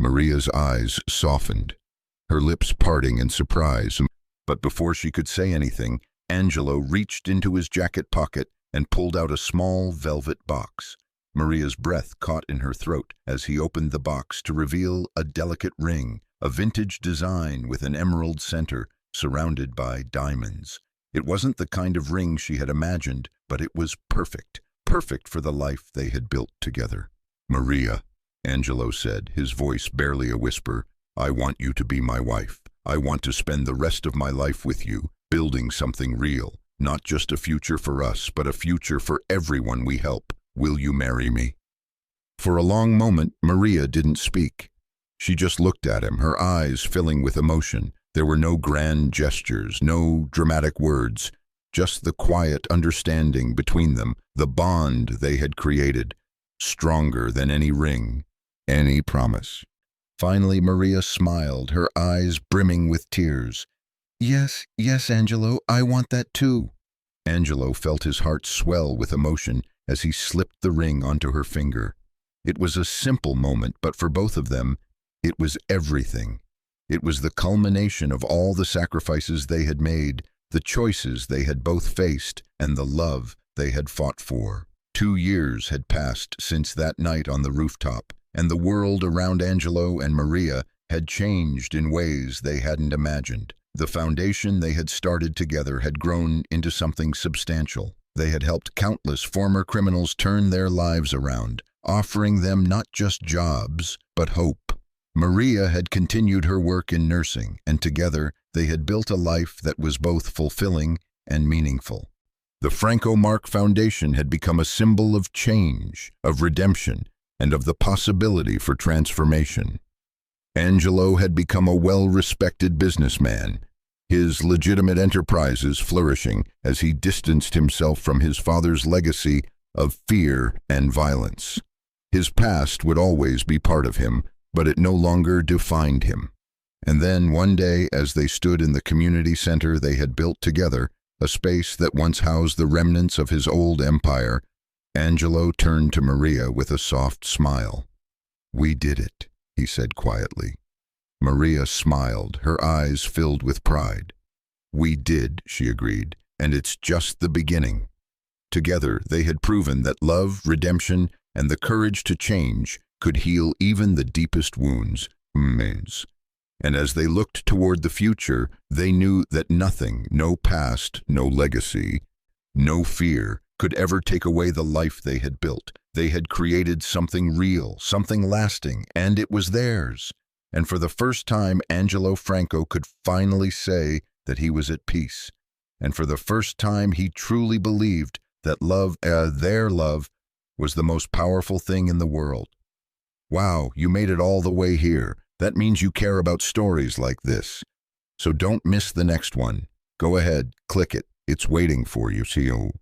Maria's eyes softened, her lips parting in surprise, but before she could say anything, Angelo reached into his jacket pocket and pulled out a small velvet box. Maria's breath caught in her throat as he opened the box to reveal a delicate ring, a vintage design with an emerald center, surrounded by diamonds. It wasn't the kind of ring she had imagined, but it was perfect, perfect for the life they had built together. "Maria," Angelo said, his voice barely a whisper, "I want you to be my wife. I want to spend the rest of my life with you, building something real, not just a future for us, but a future for everyone we help. Will you marry me? For a long moment, Maria didn't speak. She just looked at him, her eyes filling with emotion. There were no grand gestures, no dramatic words, just the quiet understanding between them, the bond they had created, stronger than any ring, any promise. Finally, Maria smiled, her eyes brimming with tears. Yes, yes, Angelo, I want that too. Angelo felt his heart swell with emotion as he slipped the ring onto her finger. It was a simple moment, but for both of them, it was everything. It was the culmination of all the sacrifices they had made, the choices they had both faced, and the love they had fought for. 2 years had passed since that night on the rooftop, and the world around Angelo and Maria had changed in ways they hadn't imagined. The foundation they had started together had grown into something substantial. They had helped countless former criminals turn their lives around, offering them not just jobs, but hope. Maria had continued her work in nursing, and together they had built a life that was both fulfilling and meaningful. The Franco Mark Foundation had become a symbol of change, of redemption, and of the possibility for transformation. Angelo had become a well-respected businessman, his legitimate enterprises flourishing as he distanced himself from his father's legacy of fear and violence. His past would always be part of him, but it no longer defined him. And then one day, as they stood in the community center they had built together, a space that once housed the remnants of his old empire, Angelo turned to Maria with a soft smile. "We did it," he said quietly. Maria smiled, her eyes filled with pride. "We did," she agreed, "and it's just the beginning." Together, they had proven that love, redemption, and the courage to change could heal even the deepest wounds. And as they looked toward the future, they knew that nothing, no past, no legacy, no fear, could ever take away the life they had built. They had created something real, something lasting, and it was theirs. And for the first time, Angelo Franco could finally say that he was at peace. And for the first time, he truly believed that love, their love, was the most powerful thing in the world. Wow, you made it all the way here. That means you care about stories like this. So don't miss the next one. Go ahead, click it. It's waiting for you. See you.